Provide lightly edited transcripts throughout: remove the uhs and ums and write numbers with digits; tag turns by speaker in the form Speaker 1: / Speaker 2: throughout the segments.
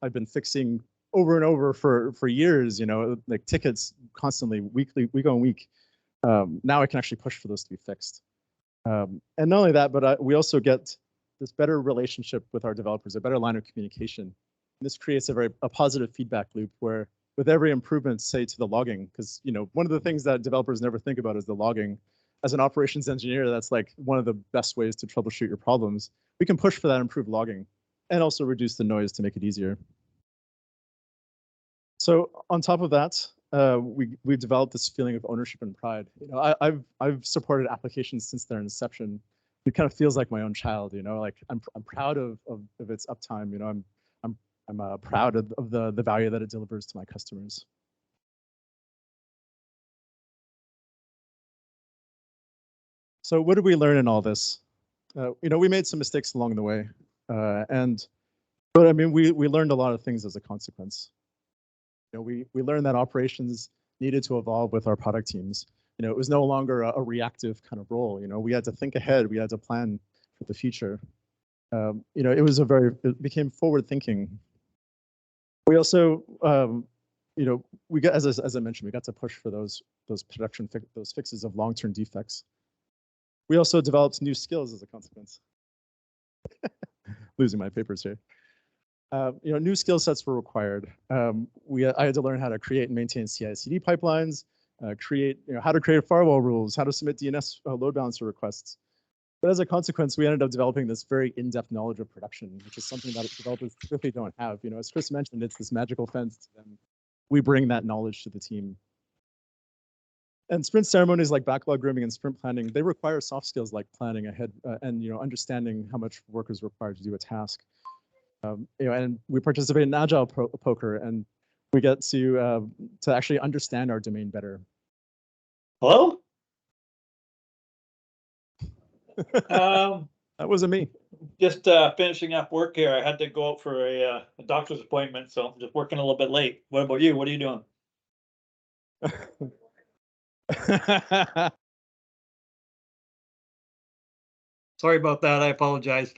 Speaker 1: I've been fixing over and over for years, like tickets constantly, week on week. Now I can actually push for those to be fixed. And not only that, but we also get this better relationship with our developers, a better line of communication. And this creates a positive feedback loop where with every improvement, say to the logging, because one of the things that developers never think about is the logging. As an operations engineer, that's like one of the best ways to troubleshoot your problems. We can push for that improved logging and also reduce the noise to make it easier. So on top of that, we've developed this feeling of ownership and pride. I've supported applications since their inception. It kind of feels like my own child. Like I'm proud of its uptime. I'm proud of the value that it delivers to my customers. So what did we learn in all this? We made some mistakes along the way, but I mean, we learned a lot of things as a consequence. We learned that operations needed to evolve with our product teams. It was no longer a reactive kind of role. We had to think ahead. We had to plan for the future. It became forward thinking. We also, we got, as I mentioned, we got to push for those fixes of long-term defects. We also developed new skills as a consequence. Losing my papers here. New skill sets were required. I had to learn how to create and maintain CI/CD pipelines, how to create firewall rules, how to submit DNS load balancer requests. But as a consequence, we ended up developing this very in-depth knowledge of production, which is something that developers typically don't have. As Chris mentioned, it's this magical fence to them. We bring that knowledge to the team. And sprint ceremonies like backlog grooming and sprint planning, they require soft skills like planning ahead and understanding how much work is required to do a task. And we participate in agile poker, and we get to actually understand our domain better.
Speaker 2: Hello?
Speaker 1: That wasn't me.
Speaker 2: Just finishing up work here. I had to go out for a doctor's appointment, so I'm just working a little bit late. What about you? What are you doing? Sorry about that. I apologize.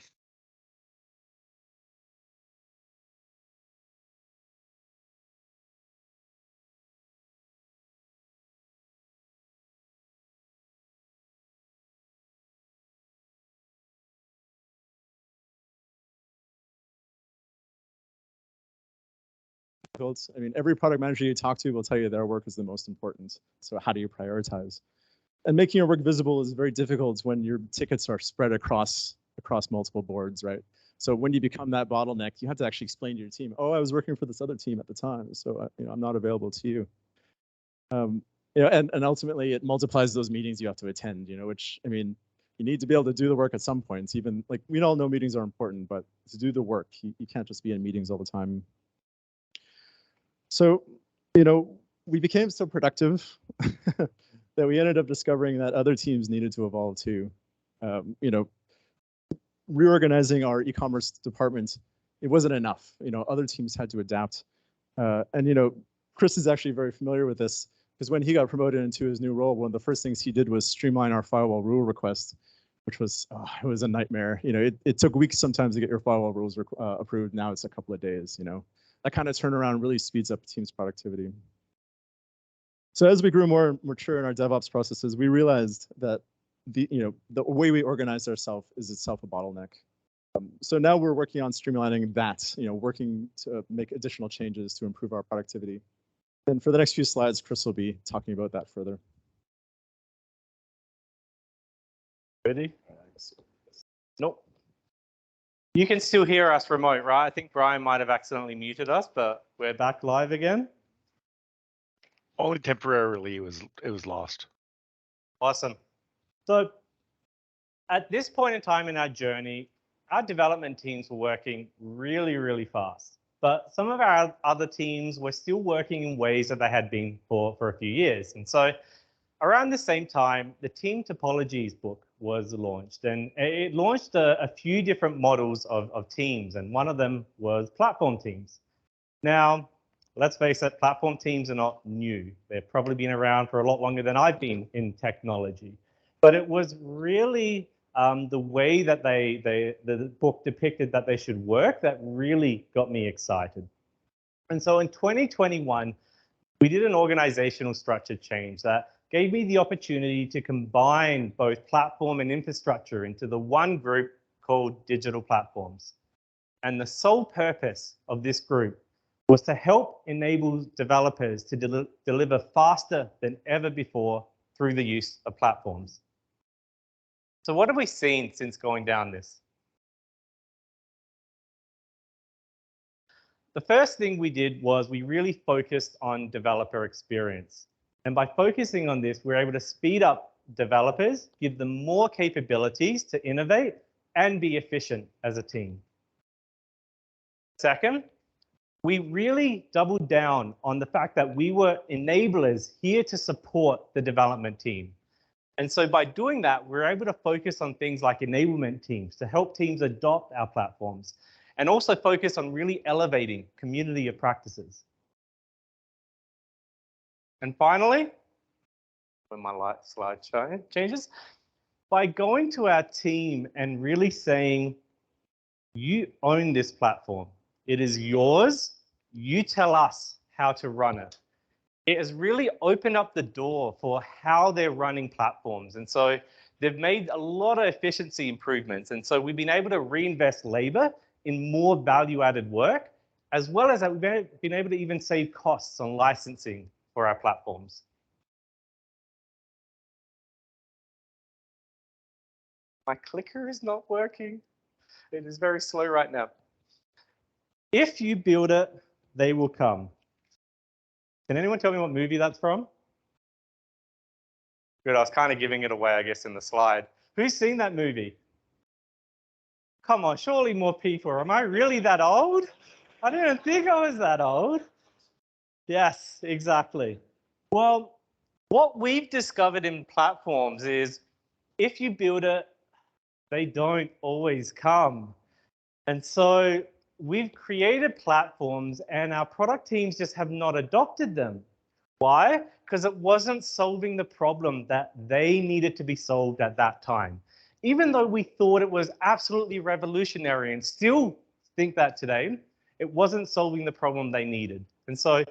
Speaker 1: I mean, every product manager you talk to will tell you their work is the most important. So how do you prioritize? And making your work visible is very difficult when your tickets are spread across multiple boards, right? So when you become that bottleneck, you have to actually explain to your team, oh, I was working for this other team at the time, so I'm not available to you. And ultimately it multiplies those meetings you have to attend, which, I mean, you need to be able to do the work at some points. Even like we all know meetings are important, but to do the work, you can't just be in meetings all the time. So, we became so productive that we ended up discovering that other teams needed to evolve too. Reorganizing our e-commerce department, it wasn't enough. Other teams had to adapt. And Chris is actually very familiar with this because when he got promoted into his new role, one of the first things he did was streamline our firewall rule request, which was it was a nightmare. It took weeks sometimes to get your firewall rules approved. Now it's a couple of days. That kind of turnaround really speeds up team's productivity. So as we grew more mature in our DevOps processes, we realized that the way we organize ourselves is itself a bottleneck. So now we're working on streamlining that, working to make additional changes to improve our productivity. And for the next few slides, Chris will be talking about that further.
Speaker 3: Ready? Nope. You can still hear us remote, right? I think Brian might have accidentally muted us, but we're back live again.
Speaker 4: Only temporarily, it was lost.
Speaker 3: Awesome. So at this point in time in our journey, our development teams were working really, really fast. But some of our other teams were still working in ways that they had been for a few years. And so around the same time, the team topologies book was launched, and it launched a few different models of teams, and one of them was platform teams. Now, let's face it, platform teams are not new. They've probably been around for a lot longer than I've been in technology. But it was really the way that the book depicted that they should work, that really got me excited. And so in 2021, we did an organizational structure change that gave me the opportunity to combine both platform and infrastructure into the one group called digital platforms. And the sole purpose of this group was to help enable developers to deliver faster than ever before through the use of platforms. So what have we seen since going down this? The first thing we did was we really focused on developer experience. And by focusing on this, we're able to speed up developers, give them more capabilities to innovate and be efficient as a team. Second, we really doubled down on the fact that we were enablers here to support the development team. And so by doing that, we're able to focus on things like enablement teams to help teams adopt our platforms, and also focus on really elevating community of practices. And finally, when my slide changes, by going to our team and really saying, you own this platform. It is yours. You tell us how to run it. It has really opened up the door for how they're running platforms. And so they've made a lot of efficiency improvements. And so we've been able to reinvest labor in more value-added work, as well as that we've been able to even save costs on licensing for our platforms. My clicker is not working. It is very slow right now. If you build it, they will come. Can anyone tell me what movie that's from? Good, I was kind of giving it away, I guess, in the slide. Who's seen that movie? Come on, surely more people. Am I really that old? I didn't think I was that old. Yes, exactly. Well, what we've discovered in platforms is if you build it, they don't always come. And so we've created platforms and our product teams just have not adopted them. Why? Because it wasn't solving the problem that they needed to be solved at that time. Even though we thought it was absolutely revolutionary and still think that today, it wasn't solving the problem they needed. And so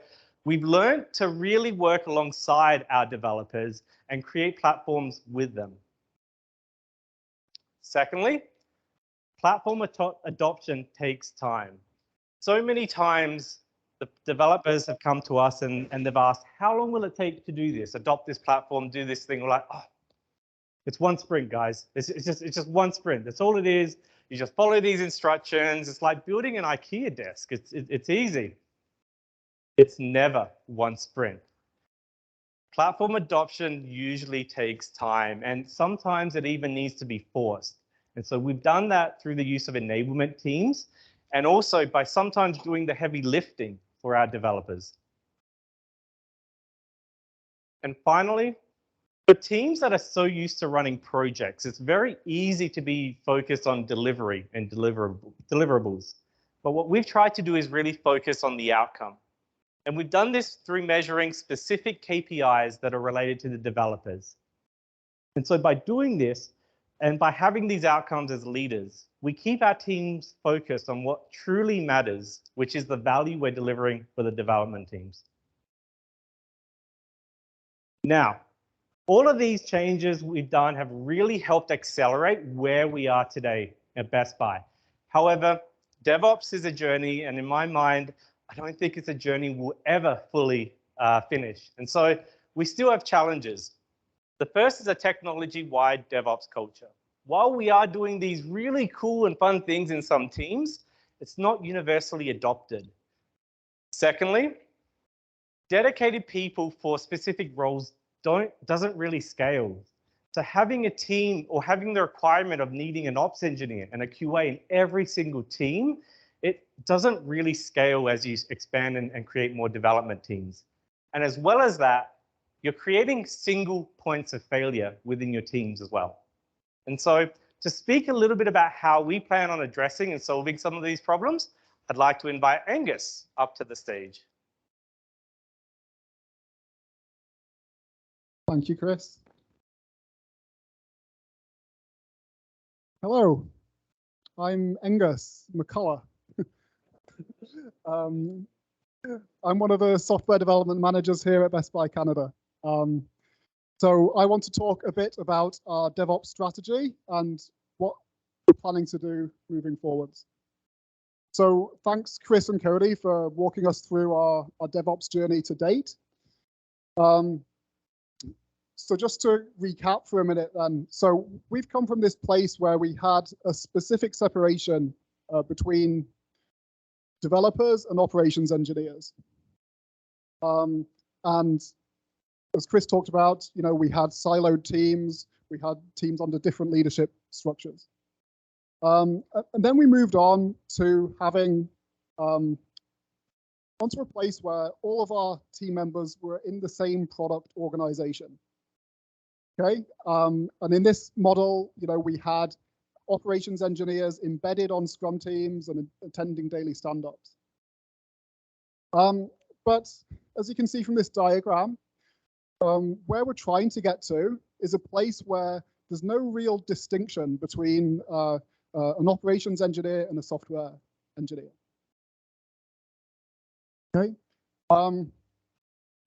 Speaker 3: we've learned to really work alongside our developers and create platforms with them. Secondly, platform adoption takes time. So many times the developers have come to us and they've asked, how long will it take to do this, adopt this platform, do this thing? We're like, oh, it's one sprint, guys. It's just one sprint. That's all it is. You just follow these instructions. It's like building an IKEA desk. It's easy. It's never one sprint. Platform adoption usually takes time, and sometimes it even needs to be forced. And so we've done that through the use of enablement teams, and also by sometimes doing the heavy lifting for our developers. And finally, for teams that are so used to running projects, it's very easy to be focused on delivery and deliverables. But what we've tried to do is really focus on the outcome. And we've done this through measuring specific KPIs that are related to the developers. And so by doing this, and by having these outcomes as leaders, we keep our teams focused on what truly matters, which is the value we're delivering for the development teams. Now, all of these changes we've done have really helped accelerate where we are today at BestBuy. However, DevOps is a journey, and in my mind, I don't think it's a journey we'll ever fully finish. And so we still have challenges. The first is a technology-wide DevOps culture. While we are doing these really cool and fun things in some teams, it's not universally adopted. Secondly, dedicated people for specific roles doesn't really scale. So having a team or having the requirement of needing an ops engineer and a QA in every single team, it doesn't really scale as you expand and create more development teams. And as well as that, you're creating single points of failure within your teams as well. And so to speak a little bit about how we plan on addressing and solving some of these problems, I'd like to invite Aengus up to the stage.
Speaker 5: Thank you, Chris. Hello, I'm Aengus McCullough. I'm one of the software development managers here at BestBuy Canada. So I want to talk a bit about our DevOps strategy and what we're planning to do moving forwards. So thanks, Chris and Cody, for walking us through our DevOps journey to date. So just to recap for a minute then, so we've come from this place where we had a specific separation between developers and operations engineers. And as Chris talked about, you know, we had siloed teams, we had teams under different leadership structures. And then we moved on to having onto a place where all of our team members were in the same product organization. Okay, and in this model, you know, we had operations engineers embedded on Scrum teams and attending daily stand-ups. But as you can see from this diagram, where we're trying to get to is a place where there's no real distinction between an operations engineer and a software engineer. Okay, now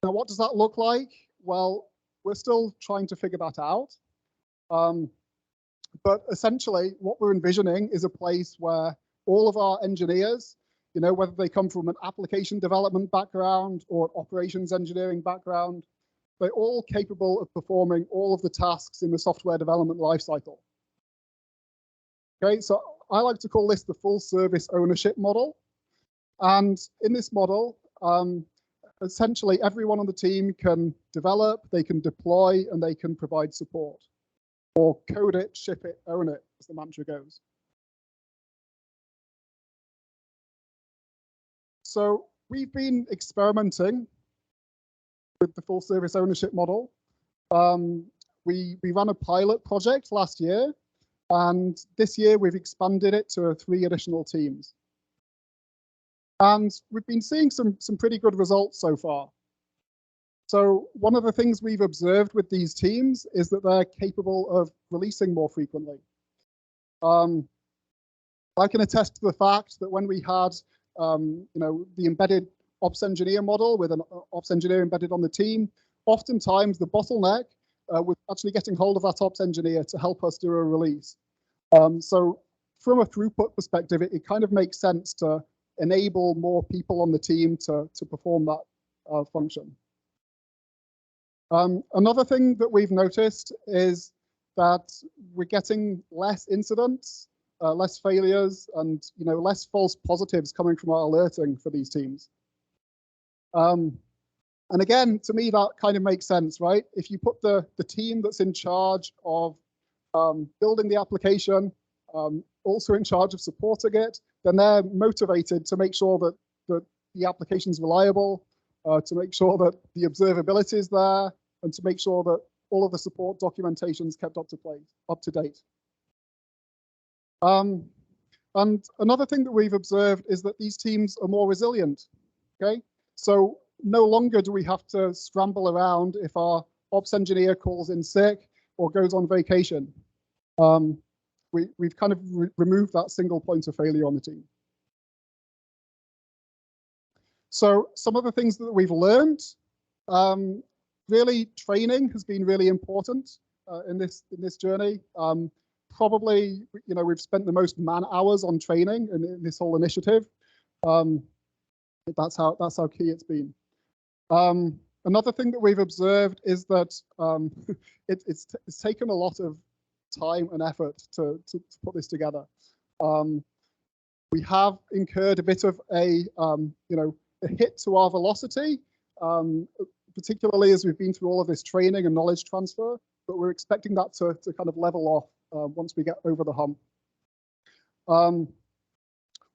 Speaker 5: what does that look like? Well, we're still trying to figure that out. But essentially, what we're envisioning is a place where all of our engineers, you know, whether they come from an application development background or an operations engineering background, they're all capable of performing all of the tasks in the software development lifecycle. Okay, so I like to call this the full service ownership model. And in this model, essentially everyone on the team can develop, they can deploy, and they can provide support. Or code it, ship it, own it, as the mantra goes. So we've been experimenting with the full service ownership model. We ran a pilot project last year, and this year we've expanded it to 3 additional teams. And we've been seeing some pretty good results so far. So one of the things we've observed with these teams is that they're capable of releasing more frequently. I can attest to the fact that when we had, you know, the embedded ops engineer model with an ops engineer embedded on the team, oftentimes the bottleneck was actually getting hold of that ops engineer to help us do a release. So from a throughput perspective, it kind of makes sense to enable more people on the team to perform that function. Another thing that we've noticed is that we're getting less incidents, less failures, and, you know, less false positives coming from our alerting for these teams. And again, to me, that kind of makes sense, right? If you put the team that's in charge of building the application, also in charge of supporting it, then they're motivated to make sure that the application's reliable, to make sure that the observability is there, and to make sure that all of the support documentation is kept up to date. And another thing that we've observed is that these teams are more resilient. Okay, so no longer do we have to scramble around if our ops engineer calls in sick or goes on vacation. We've kind of removed that single point of failure on the team. So some of the things that we've learned, really training has been really important in this journey. Probably, you know, we've spent the most man hours on training in this whole initiative. That's how key it's been. Another thing that we've observed is that it's taken a lot of time and effort to put this together. We have incurred a bit of a hit to our velocity, particularly as we've been through all of this training and knowledge transfer, but we're expecting that to kind of level off once we get over the hump.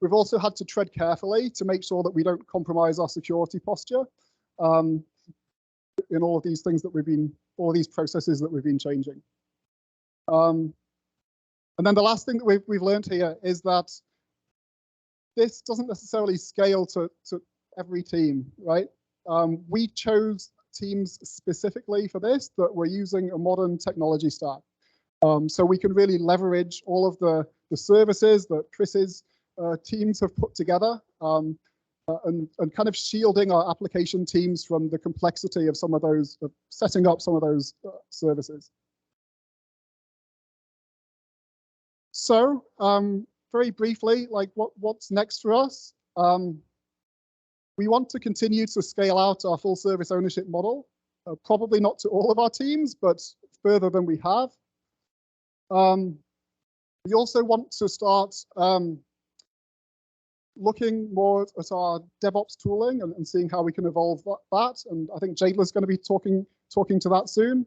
Speaker 5: We've also had to tread carefully to make sure that we don't compromise our security posture in all of these things that all these processes that we've been changing. And then the last thing that we've learned here is that this doesn't necessarily scale to every team, right? We chose teams specifically for this that were using a modern technology stack. So we can really leverage all of the services that Chris's teams have put together, and kind of shielding our application teams from the complexity of some of those, setting up some of those services. So very briefly, like what's next for us? We want to continue to scale out our full service ownership model, probably not to all of our teams, but further than we have. We also want to start looking more at our DevOps tooling and seeing how we can evolve that. And I think Jadeler's going to be talking to that soon.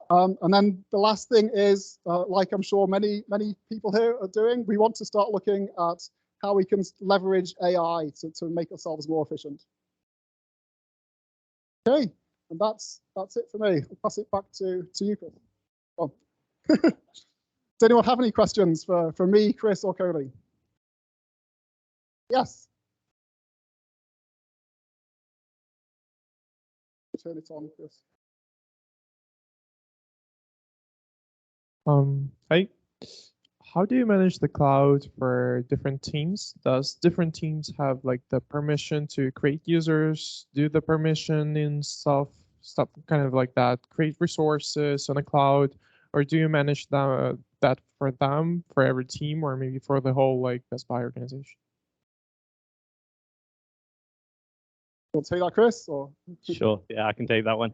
Speaker 5: And then the last thing is, like I'm sure many people here are doing, we want to start looking at how we can leverage AI to make ourselves more efficient. Okay, and that's it for me. I'll pass it back to you, Chris. Oh. Does anyone have any questions for me, Chris, or Cody? Yes. Turn it on, Chris.
Speaker 6: How do you manage the cloud for different teams? Does different teams have like the permission to create users, do the permission and stuff kind of like that, create resources on the cloud, or do you manage that for them, for every team, or maybe for the whole like BestBuy organization?
Speaker 5: Want to take that, Chris? Or?
Speaker 3: Sure, yeah, I can take that one.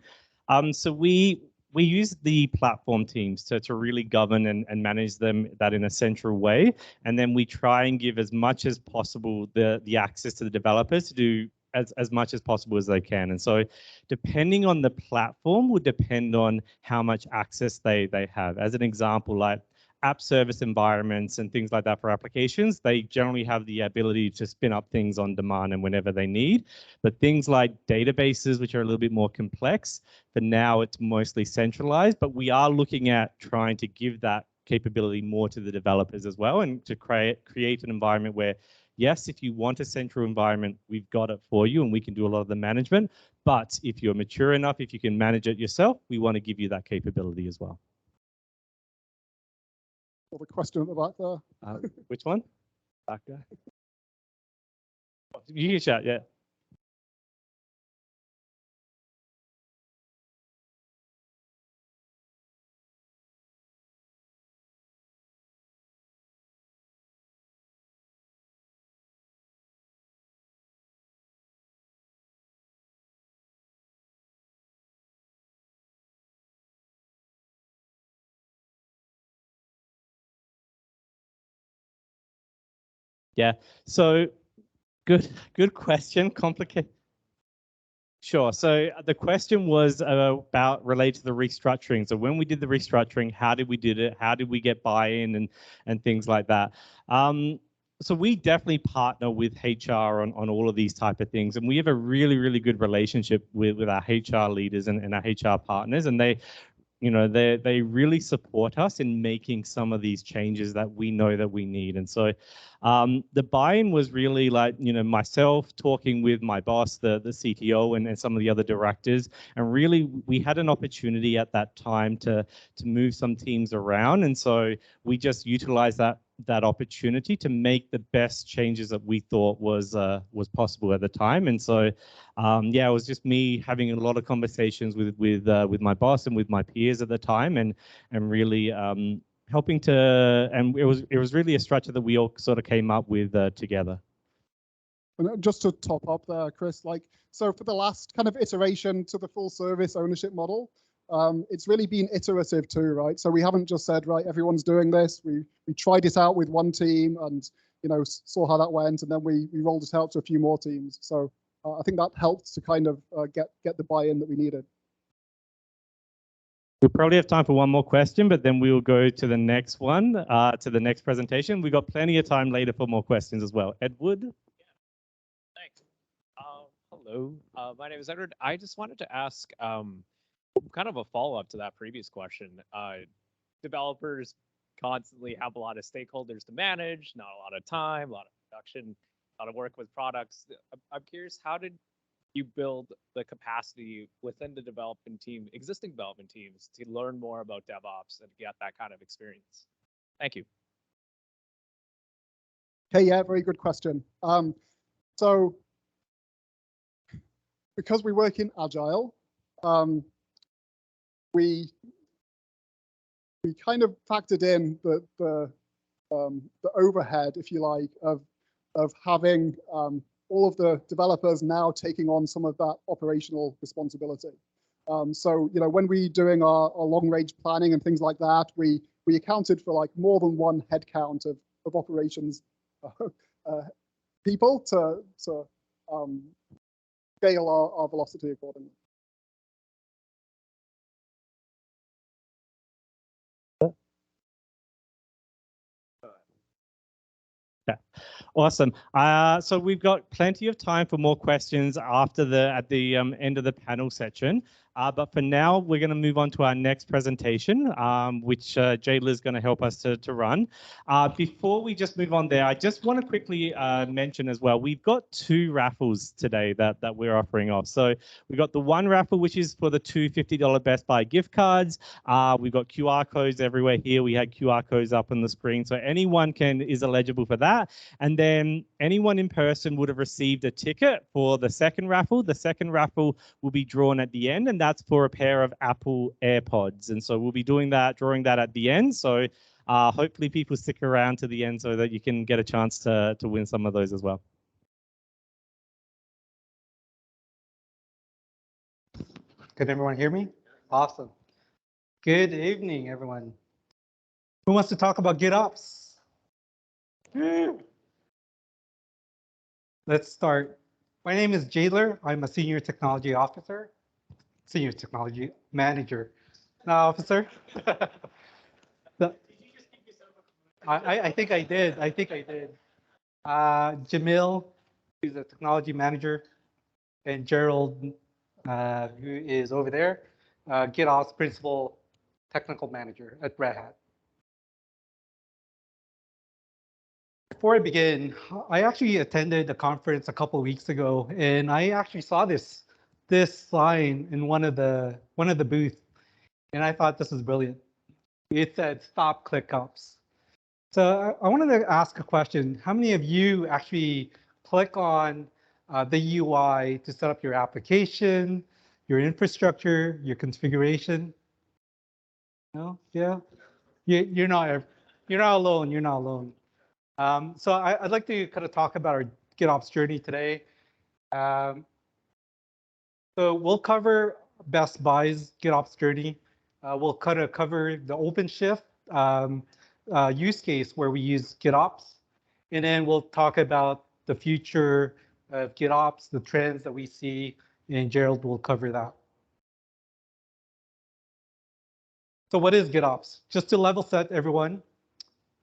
Speaker 3: So we use the platform teams to really govern and manage that in a central way. And then we try and give as much as possible the access to the developers to do as much as possible as they can. And so depending on the platform would depend on how much access they have. As an example, like app service environments and things like that for applications, they generally have the ability to spin up things on demand and whenever they need. But things like databases, which are a little bit more complex, for now it's mostly centralized, but we are looking at trying to give that capability more to the developers as well, and to create an environment where, yes, if you want a central environment, we've got it for you and we can do a lot of the management. But if you're mature enough, if you can manage it yourself, we want to give you that capability as well.
Speaker 5: The question at the back there.
Speaker 3: Which one? Back guy. You can shout, yeah. Yeah, so good question, complicated. Sure, so the question was about related to the restructuring. So when we did the restructuring, how did we do it? How did we get buy-in and things like that? So we definitely partner with HR on all of these type of things. And we have a really good relationship with our HR leaders and our HR partners. And they really support us in making some of these changes that we know that we need. And so the buy-in was really like, myself talking with my boss, the CTO, and some of the other directors. And really, we had an opportunity at that time to move some teams around. And so we just utilized that opportunity to make the best changes that we thought was possible at the time. And so yeah, it was just me having a lot of conversations with my boss and with my peers at the time, and really helping to, and it was really a structure that we all sort of came up with together.
Speaker 5: And just to top up there, Chris, so for the last kind of iteration to the full service ownership model, it's really been iterative too, right? So we haven't just said, right, everyone's doing this. We tried it out with one team and saw how that went, and then we rolled it out to a few more teams. So I think that helped to kind of get the buy-in that we needed.
Speaker 3: We'll probably have time for one more question, but then we'll go to the next one, to the next presentation. We've got plenty of time later for more questions as well. Edward?
Speaker 7: Yeah. Thanks. Hello, my name is Edward. I just wanted to ask kind of a follow-up to that previous question. Developers constantly have a lot of stakeholders to manage, not a lot of time, a lot of production, a lot of work with products. I'm curious, how did you build the capacity within the development team, existing development teams, to learn more about DevOps and get that kind of experience? Thank you.
Speaker 5: Okay, yeah, very good question. So because we work in Agile, we kind of factored in the overhead, if you like, of having all of the developers now taking on some of that operational responsibility. So, you know, when we doing our long range planning and things like that, we accounted for like more than one headcount of operations people to scale our velocity accordingly.
Speaker 3: Yeah, awesome. So we've got plenty of time for more questions at the end of the panel section. But for now, we're going to move on to our next presentation, which Jadeler is going to help us to run. Before we just move on there, I just want to quickly mention as well, we've got 2 raffles today that we're offering off. So we've got the one raffle, which is for the 2 $50 Best Buy gift cards. We've got QR codes everywhere here. We had QR codes up on the screen, so anyone is eligible for that. And then anyone in person would have received a ticket for the second raffle. The second raffle will be drawn at the end, and that's for a pair of Apple AirPods. And so we'll be drawing that at the end. So hopefully people stick around to the end so that you can get a chance to win some of those as well.
Speaker 8: Can everyone hear me? Awesome. Good evening, everyone. Who wants to talk about GitOps? Let's start. My name is Jadeler. I'm a senior technology officer, senior technology manager, not officer. I think I did. Jamil, who's a technology manager, and Gerald, who is over there, GitOps principal technical manager at Red Hat. Before I begin, I actually attended a conference a couple of weeks ago, and I actually saw this sign in one of the booths, and I thought this was brilliant. It said "Stop ClickOps." So I wanted to ask a question. How many of you actually click on the UI to set up your application, your infrastructure, your configuration? No? Yeah? You're not alone. You're not alone. So I'd like to kind of talk about our GitOps journey today. So we'll cover BestBuy's GitOps journey. We'll kind of cover the OpenShift use case where we use GitOps. And then we'll talk about the future of GitOps, the trends that we see, and Gerald will cover that. So what is GitOps? Just to level set everyone,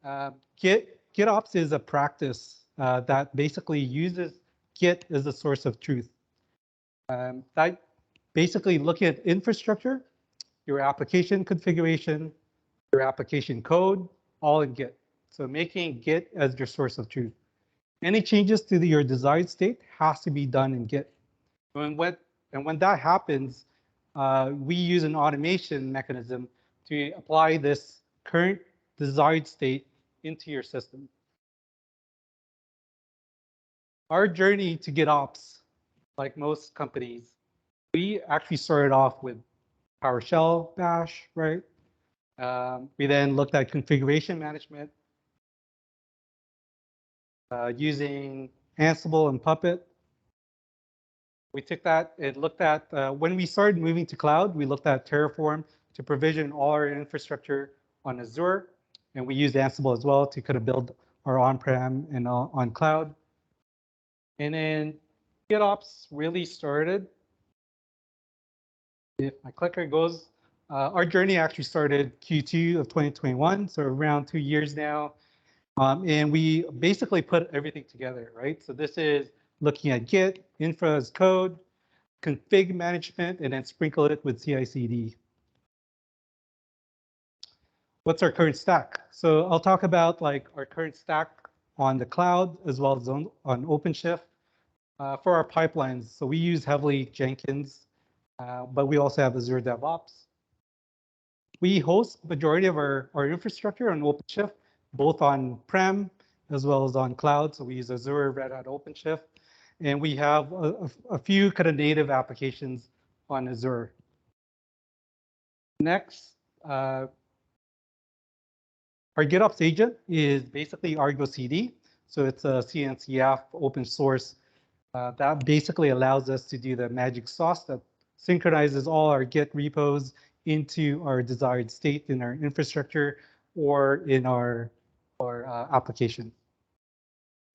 Speaker 8: GitOps is a practice that basically uses Git as a source of truth. That basically look at infrastructure, your application configuration, your application code, all in Git. So making Git as your source of truth. Any changes to your desired state has to be done in Git. And when that happens, we use an automation mechanism to apply this current desired state into your system. Our journey to GitOps, like most companies, we actually started off with PowerShell, Bash, right? We then looked at configuration management using Ansible and Puppet. We took that and looked at, when we started moving to cloud, we looked at Terraform to provision all our infrastructure on Azure. And we used Ansible as well to kind of build our on-prem and on cloud. And then GitOps really started. If my clicker goes, our journey actually started Q2 of 2021, so around 2 years now. And we basically put everything together, right? So this is looking at Git, infra as code, config management, and then sprinkle it with CI/CD. What's our current stack? So I'll talk about like our current stack on the cloud as well as on OpenShift. For our pipelines, so we use heavily Jenkins, but we also have Azure DevOps. We host majority of our infrastructure on OpenShift, both on-prem as well as on cloud. So we use Azure, Red Hat, OpenShift, and we have a few kind of native applications on Azure. Next, our GitOps agent is basically Argo CD. So it's a CNCF open source that basically allows us to do the magic sauce that synchronizes all our Git repos into our desired state in our infrastructure or in our application.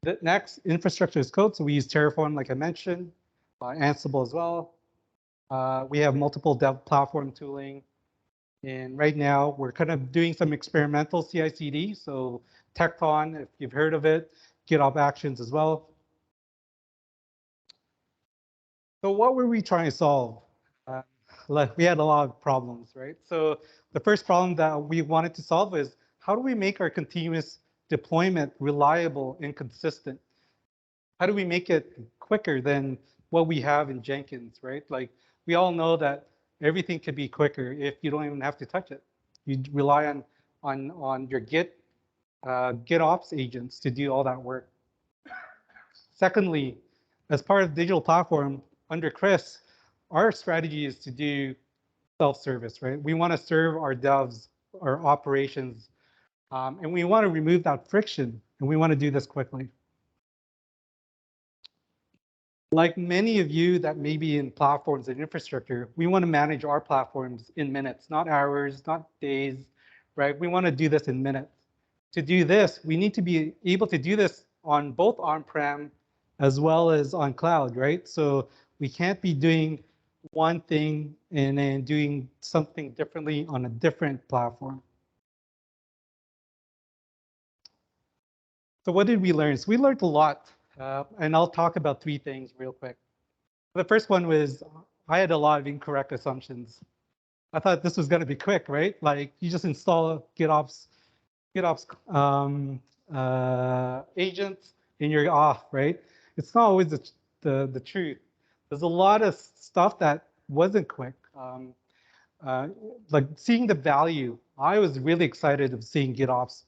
Speaker 8: The next, infrastructure as code. So we use Terraform, like I mentioned, Ansible as well. We have multiple dev platform tooling. And right now, we're kind of doing some experimental CI/CD. So Tekton, if you've heard of it, GitOps Actions as well. So what were we trying to solve? We had a lot of problems, right? So the first problem that we wanted to solve is how do we make our continuous deployment reliable and consistent? How do we make it quicker than what we have in Jenkins, right? Like we all know that everything could be quicker if you don't even have to touch it. You rely on your GitOps agents to do all that work. Secondly, as part of the digital platform under Chris, our strategy is to do self-service, right? We want to serve our devs, our operations, and we want to remove that friction, and we want to do this quickly. Like many of you that may be in platforms and infrastructure, we want to manage our platforms in minutes, not hours, not days, right? We want to do this in minutes. To do this, we need to be able to do this on both on-prem as well as on cloud, right? So we can't be doing one thing and then doing something differently on a different platform. So what did we learn? So we learned a lot, and I'll talk about three things real quick. The first one was I had a lot of incorrect assumptions. I thought this was going to be quick, right? Like you just install GitOps agent and you're off, right? It's not always the truth. There's a lot of stuff that wasn't quick. Like seeing the value, I was really excited of seeing GitOps,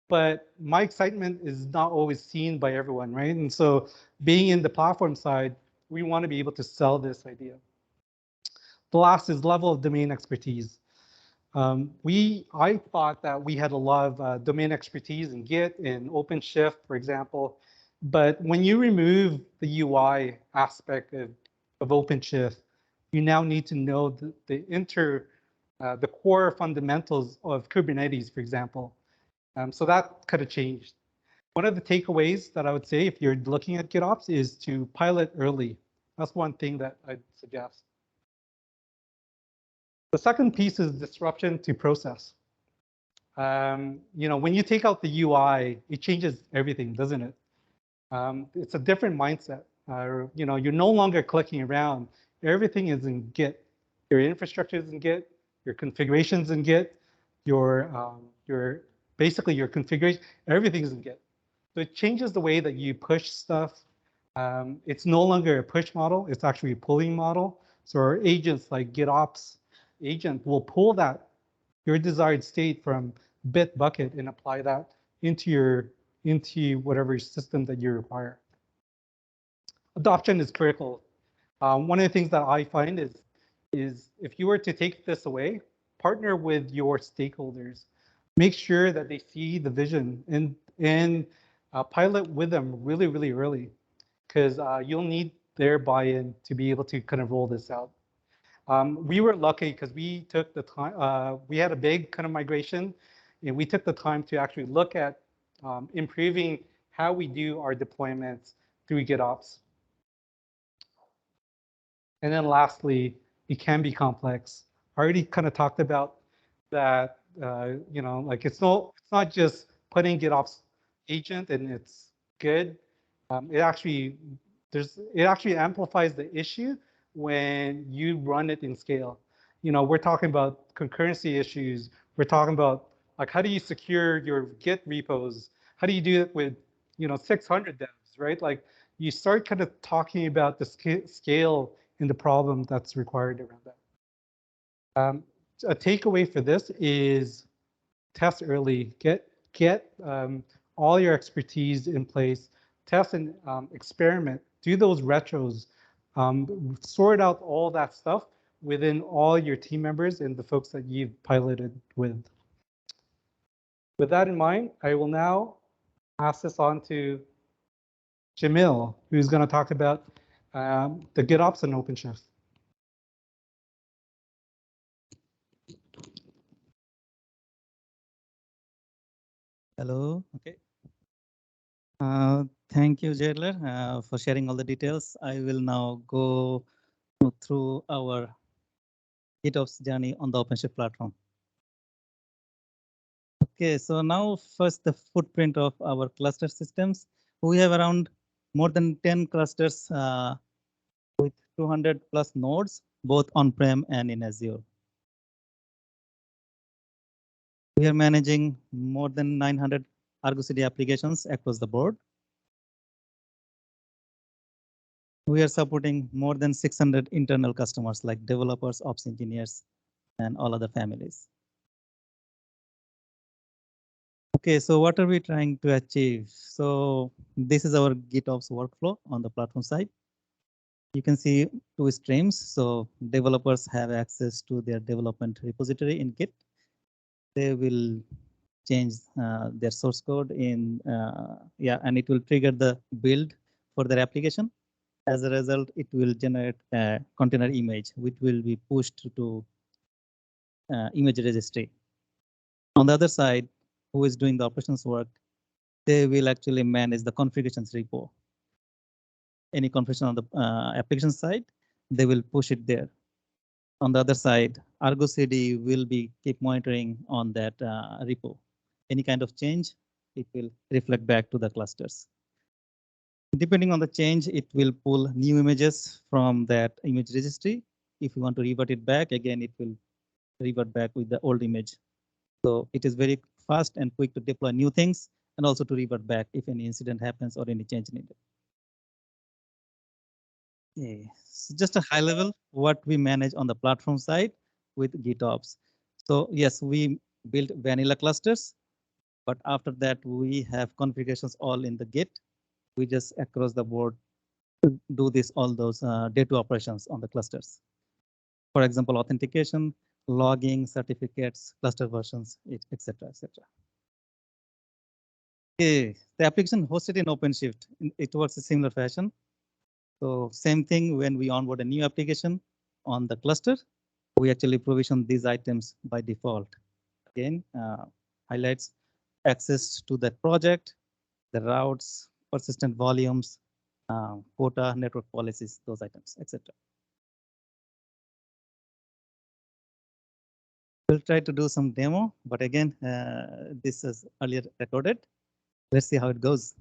Speaker 8: but my excitement is not always seen by everyone, right? And so being in the platform side, we want to be able to sell this idea. The last is level of domain expertise. I thought that we had a lot of domain expertise in Git and OpenShift, for example. But when you remove the UI aspect of OpenShift, you now need to know the core fundamentals of Kubernetes, for example. So that could have changed. One of the takeaways that I would say if you're looking at GitOps is to pilot early. That's one thing that I'd suggest. The second piece is disruption to process. When you take out the UI, it changes everything, doesn't it? It's a different mindset. You're no longer clicking around. Everything is in Git. Your infrastructure is in Git. Your configurations in Git. Basically your configuration. Everything is in Git. So it changes the way that you push stuff. It's no longer a push model. It's actually a pulling model. So our agents like GitOps agent will pull your desired state from Bitbucket and apply that into whatever system that you require. Adoption is critical. One of the things that I find is if you were to take this away, partner with your stakeholders. Make sure that they see the vision and pilot with them really, really early, because you'll need their buy-in to be able to kind of roll this out. We were lucky because we took the time, we had a big kind of migration, and we took the time to actually look at improving how we do our deployments through GitOps. And then lastly, it can be complex. I already kind of talked about that, like it's not just putting GitOps agent and it's good. It actually amplifies the issue when you run it in scale. We're talking about concurrency issues. We're talking about like how do you secure your Git repos? How do you do it with 600 devs, right? Like you start kind of talking about the scale in the problem that's required around that. A takeaway for this is test early, get all your expertise in place, test and experiment, do those retros, sort out all that stuff within all your team members and the folks that you've piloted with. With that in mind, I will now pass this on to Jamil, who's going to talk about the GitOps and OpenShift.
Speaker 9: Hello. Okay. Thank you, Jadeler, for sharing all the details. I will now go through our GitOps journey on the OpenShift platform. Okay, so now first the footprint of our cluster systems. We have around more than 10 clusters with 200 plus nodes, both on-prem and in Azure. We are managing more than 900 Argo CD applications across the board. We are supporting more than 600 internal customers like developers, ops engineers, and all other families. Okay, so what are we trying to achieve? So this is our GitOps workflow on the platform side. You can see two streams. So developers have access to their development repository in Git. They will change their source code in, and it will trigger the build for their application. As a result, it will generate a container image, which will be pushed to image registry. On the other side, who is doing the operations work, they will actually manage the configurations repo. Any configuration on the application side, they will push it there. On the other side, Argo CD will be keep monitoring on that repo. Any kind of change, it will reflect back to the clusters. Depending on the change, it will pull new images from that image registry. If you want to revert it back, again, it will revert back with the old image. So it is very fast and quick to deploy new things and also to revert back if any incident happens or any change needed. Okay. So just a high level, what we manage on the platform side with GitOps. So yes, we built vanilla clusters, but after that we have configurations all in the Git. We just across the board do this all those data operations on the clusters. For example, authentication, logging, certificates, cluster versions, etc., etc. Okay, the application hosted in OpenShift, it works in similar fashion. So same thing when we onboard a new application on the cluster, we actually provision these items by default. Again, highlights access to that project, the routes, persistent volumes, quota, network policies, those items, etc. We'll try to do some demo, but again, this is earlier recorded. Let's see how it goes.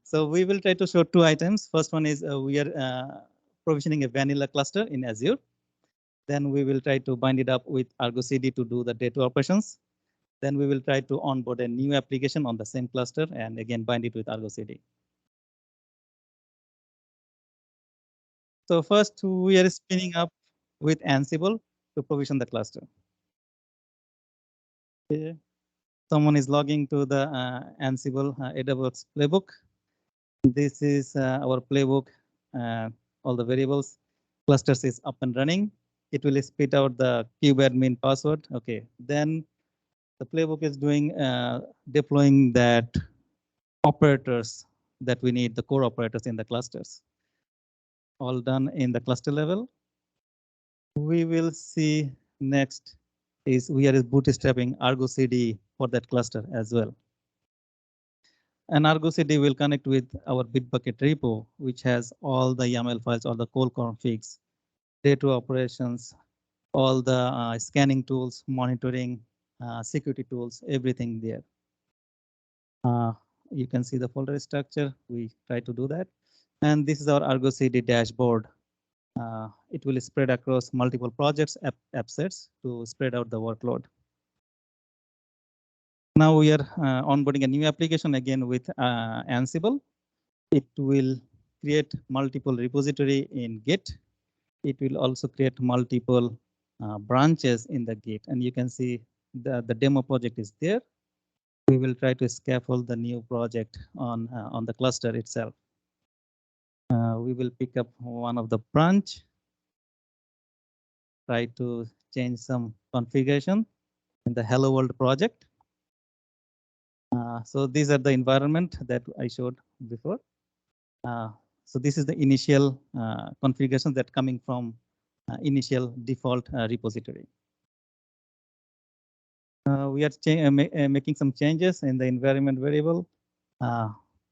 Speaker 9: So we will try to show two items. First one is we are provisioning a vanilla cluster in Azure. Then we will try to bind it up with Argo CD to do the data operations. Then we will try to onboard a new application on the same cluster and again bind it with Argo CD. So first we are spinning up with Ansible to provision the cluster. Okay. Someone is logging to the Ansible AWS playbook. This is our playbook, all the variables. Clusters is up and running. It will spit out the kubeadmin password. Okay, then the playbook is doing deploying that operators that we need, the core operators in the clusters. All done in the cluster level. We will see next is we are bootstrapping Argo CD for that cluster as well. And Argo CD will connect with our Bitbucket repo, which has all the YAML files, all the call configs, data operations, all the scanning tools, monitoring, security tools, everything there. You can see the folder structure. We try to do that. And this is our Argo CD dashboard. It will spread across multiple projects, app sets to spread out the workload. Now we are onboarding a new application again with Ansible. It will create multiple repository in Git. It will also create multiple branches in the Git. And you can see the demo project is there. We will try to scaffold the new project on the cluster itself. We will pick up one of the branch, try to change some configuration in the Hello World project. So these are the environment that I showed before. So this is the initial configuration that coming from initial default repository. We are making some changes in the environment variable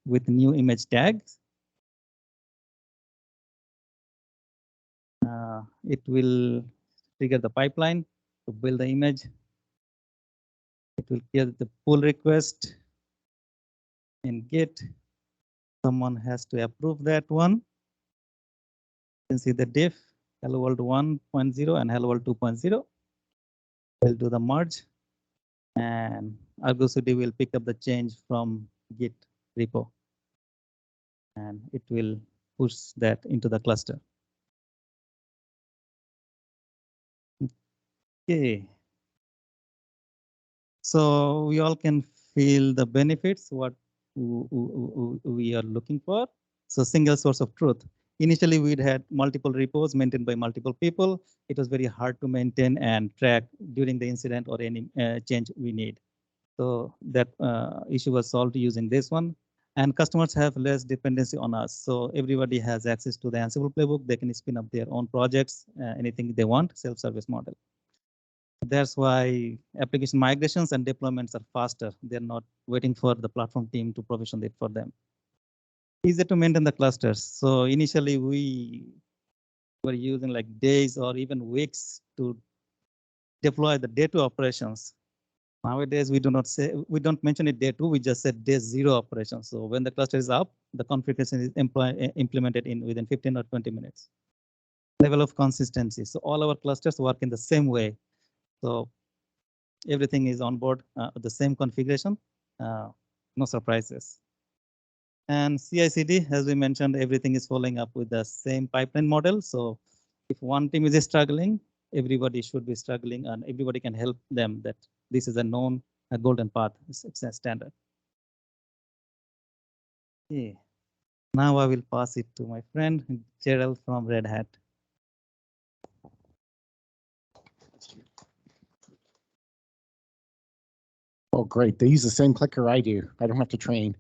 Speaker 9: with new image tags. It will trigger the pipeline to build the image. It will get the pull request in Git. Someone has to approve that one. You can see the diff, Hello World 1.0 and Hello World 2.0. We'll do the merge, and Argo CD will pick up the change from Git repo, and it will push that into the cluster. Okay. So we all can feel the benefits, what we are looking for. So single source of truth. Initially, we'd had multiple repos maintained by multiple people. It was very hard to maintain and track during the incident or any change we need. So that issue was solved using this one. And customers have less dependency on us. So everybody has access to the Ansible playbook. They can spin up their own projects, anything they want, self-service model. That's why application migrations and deployments are faster. They're not waiting for the platform team to provision it for them. Easier to maintain the clusters. So initially we were using like days or even weeks to deploy the day 2 operations. Nowadays we don't mention it day 2, we just said day 0 operations. So when the cluster is up, the configuration is implemented within 15 or 20 minutes. Level of consistency. So all our clusters work in the same way. So everything is on board, the same configuration, no surprises. And CI/CD, as we mentioned, everything is following up with the same pipeline model. So if one team is struggling, everybody should be struggling, and everybody can help them that this is a known golden path. It's a standard. Okay. Now I will pass it to my friend Gerald from Red Hat.
Speaker 10: Oh, great. They use the same clicker I do. I don't have to train.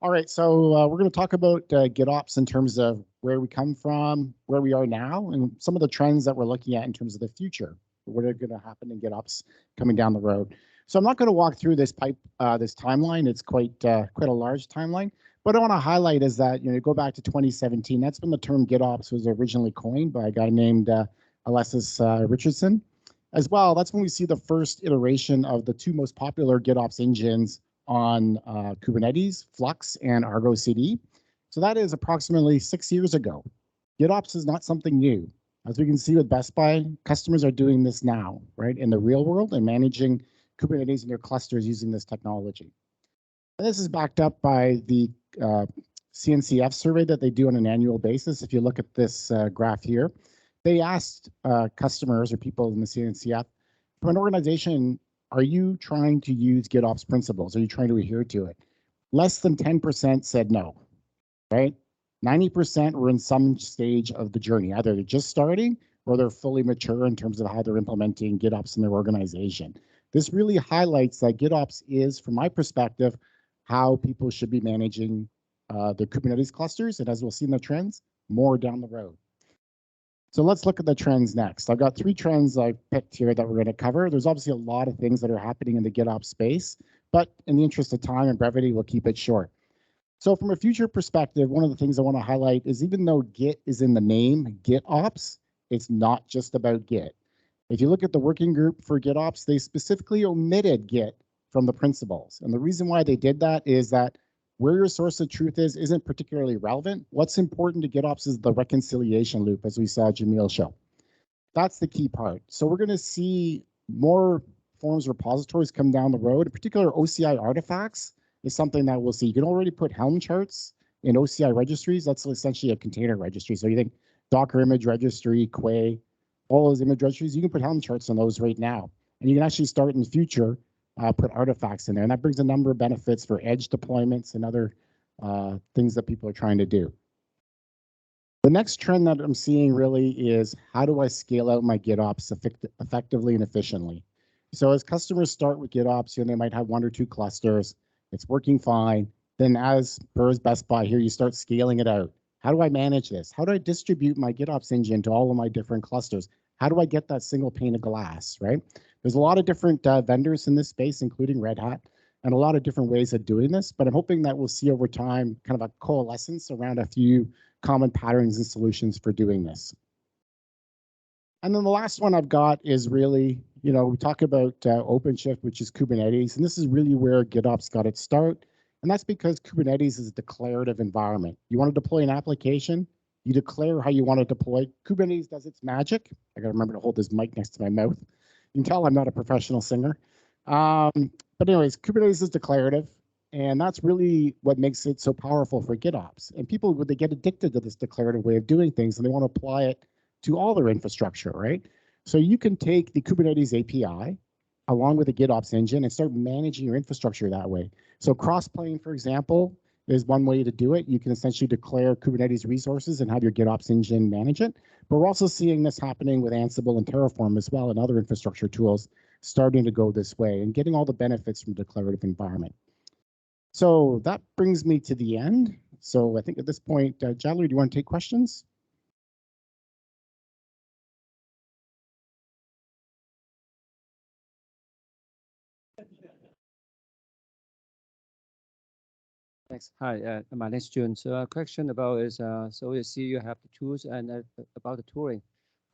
Speaker 10: All right, so we're going to talk about GitOps in terms of where we come from, where we are now, and some of the trends that we're looking at in terms of the future. What are going to happen in GitOps coming down the road? So I'm not going to walk through this timeline. It's quite a large timeline. What I want to highlight is that, you know, go back to 2017. That's when the term GitOps was originally coined by a guy named Alexis Richardson. As well, that's when we see the first iteration of the 2 most popular GitOps engines on Kubernetes, Flux and Argo CD. So that is approximately 6 years ago. GitOps is not something new. As we can see with BestBuy, customers are doing this now, right, in the real world and managing Kubernetes in their clusters using this technology. And this is backed up by the CNCF survey that they do on an annual basis. If you look at this graph here, they asked customers or people in the CNCF, from an organization, are you trying to use GitOps principles? Are you trying to adhere to it? Less than 10% said no, right? 90% were in some stage of the journey. Either they're just starting or they're fully mature in terms of how they're implementing GitOps in their organization. This really highlights that GitOps is, from my perspective, how people should be managing their Kubernetes clusters. And as we'll see in the trends, more down the road. So let's look at the trends next. I've got 3 trends I picked here that we're going to cover. There's obviously a lot of things that are happening in the GitOps space, but in the interest of time and brevity, we'll keep it short. So from a future perspective, one of the things I want to highlight is even though Git is in the name GitOps, it's not just about Git. If you look at the working group for GitOps, they specifically omitted Git from the principles. And the reason why they did that is that where your source of truth isn't particularly relevant. What's important to GitOps is the reconciliation loop, as we saw Jamil show. That's the key part. So we're going to see more forms of repositories come down the road. In particular, OCI artifacts is something that we'll see. You can already put Helm charts in OCI registries, that's essentially a container registry. So you think Docker image registry, Quay, all those image registries, you can put Helm charts on those right now. And you can actually start in the future, put artifacts in there. And that brings a number of benefits for edge deployments and other things that people are trying to do. The next trend that I'm seeing really is how do I scale out my GitOps effectively and efficiently? So as customers start with GitOps, they might have 1 or 2 clusters. It's working fine. Then as per BestBuy here, you start scaling it out. How do I manage this? How do I distribute my GitOps engine to all of my different clusters? How do I get that single pane of glass, right? There's a lot of different vendors in this space, including Red Hat, and a lot of different ways of doing this. But I'm hoping that we'll see over time kind of a coalescence around a few common patterns and solutions for doing this. And then the last one I've got is really, we talk about OpenShift, which is Kubernetes, and this is really where GitOps got its start. And that's because Kubernetes is a declarative environment. You want to deploy an application, you declare how you want to deploy. Kubernetes does its magic. I got to remember to hold this mic next to my mouth. You can tell I'm not a professional singer. But anyways, Kubernetes is declarative, and that's really what makes it so powerful for GitOps. And people, they get addicted to this declarative way of doing things, and they want to apply it to all their infrastructure, right? So you can take the Kubernetes API along with the GitOps engine and start managing your infrastructure that way. So cross-plane, for example, is one way to do it. You can essentially declare Kubernetes resources and have your GitOps engine manage it. But we're also seeing this happening with Ansible and Terraform as well, and other infrastructure tools starting to go this way and getting all the benefits from a declarative environment. So that brings me to the end. So I think at this point, Jadeler, do you want to take questions?
Speaker 11: Thanks. Hi, my name is Jun. So a question about is, so you see you have the tools and about the tooling.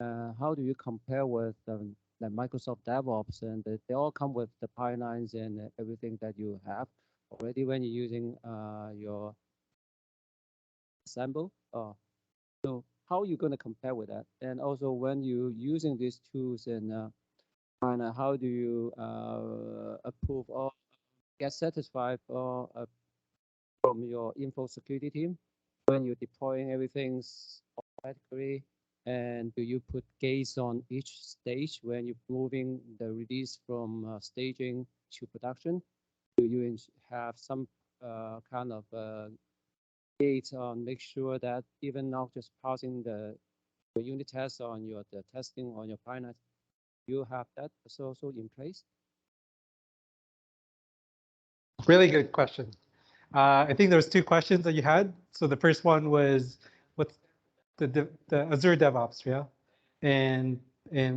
Speaker 11: How do you compare with the Microsoft DevOps, and they all come with the pipelines and everything that you have already when you're using your sample? So how are you going to compare with that? And also when you're using these tools and how do you approve or get satisfied or from your info security team when you're deploying everything automatically? And do you put gates on each stage when you're moving the release from staging to production? Do you have some kind of gates on make sure that even not just passing the unit test on the testing on your pipeline, you have that also in place?
Speaker 8: Really good question. I think there was 2 questions that you had. So the first one was what's the Azure DevOps, yeah, and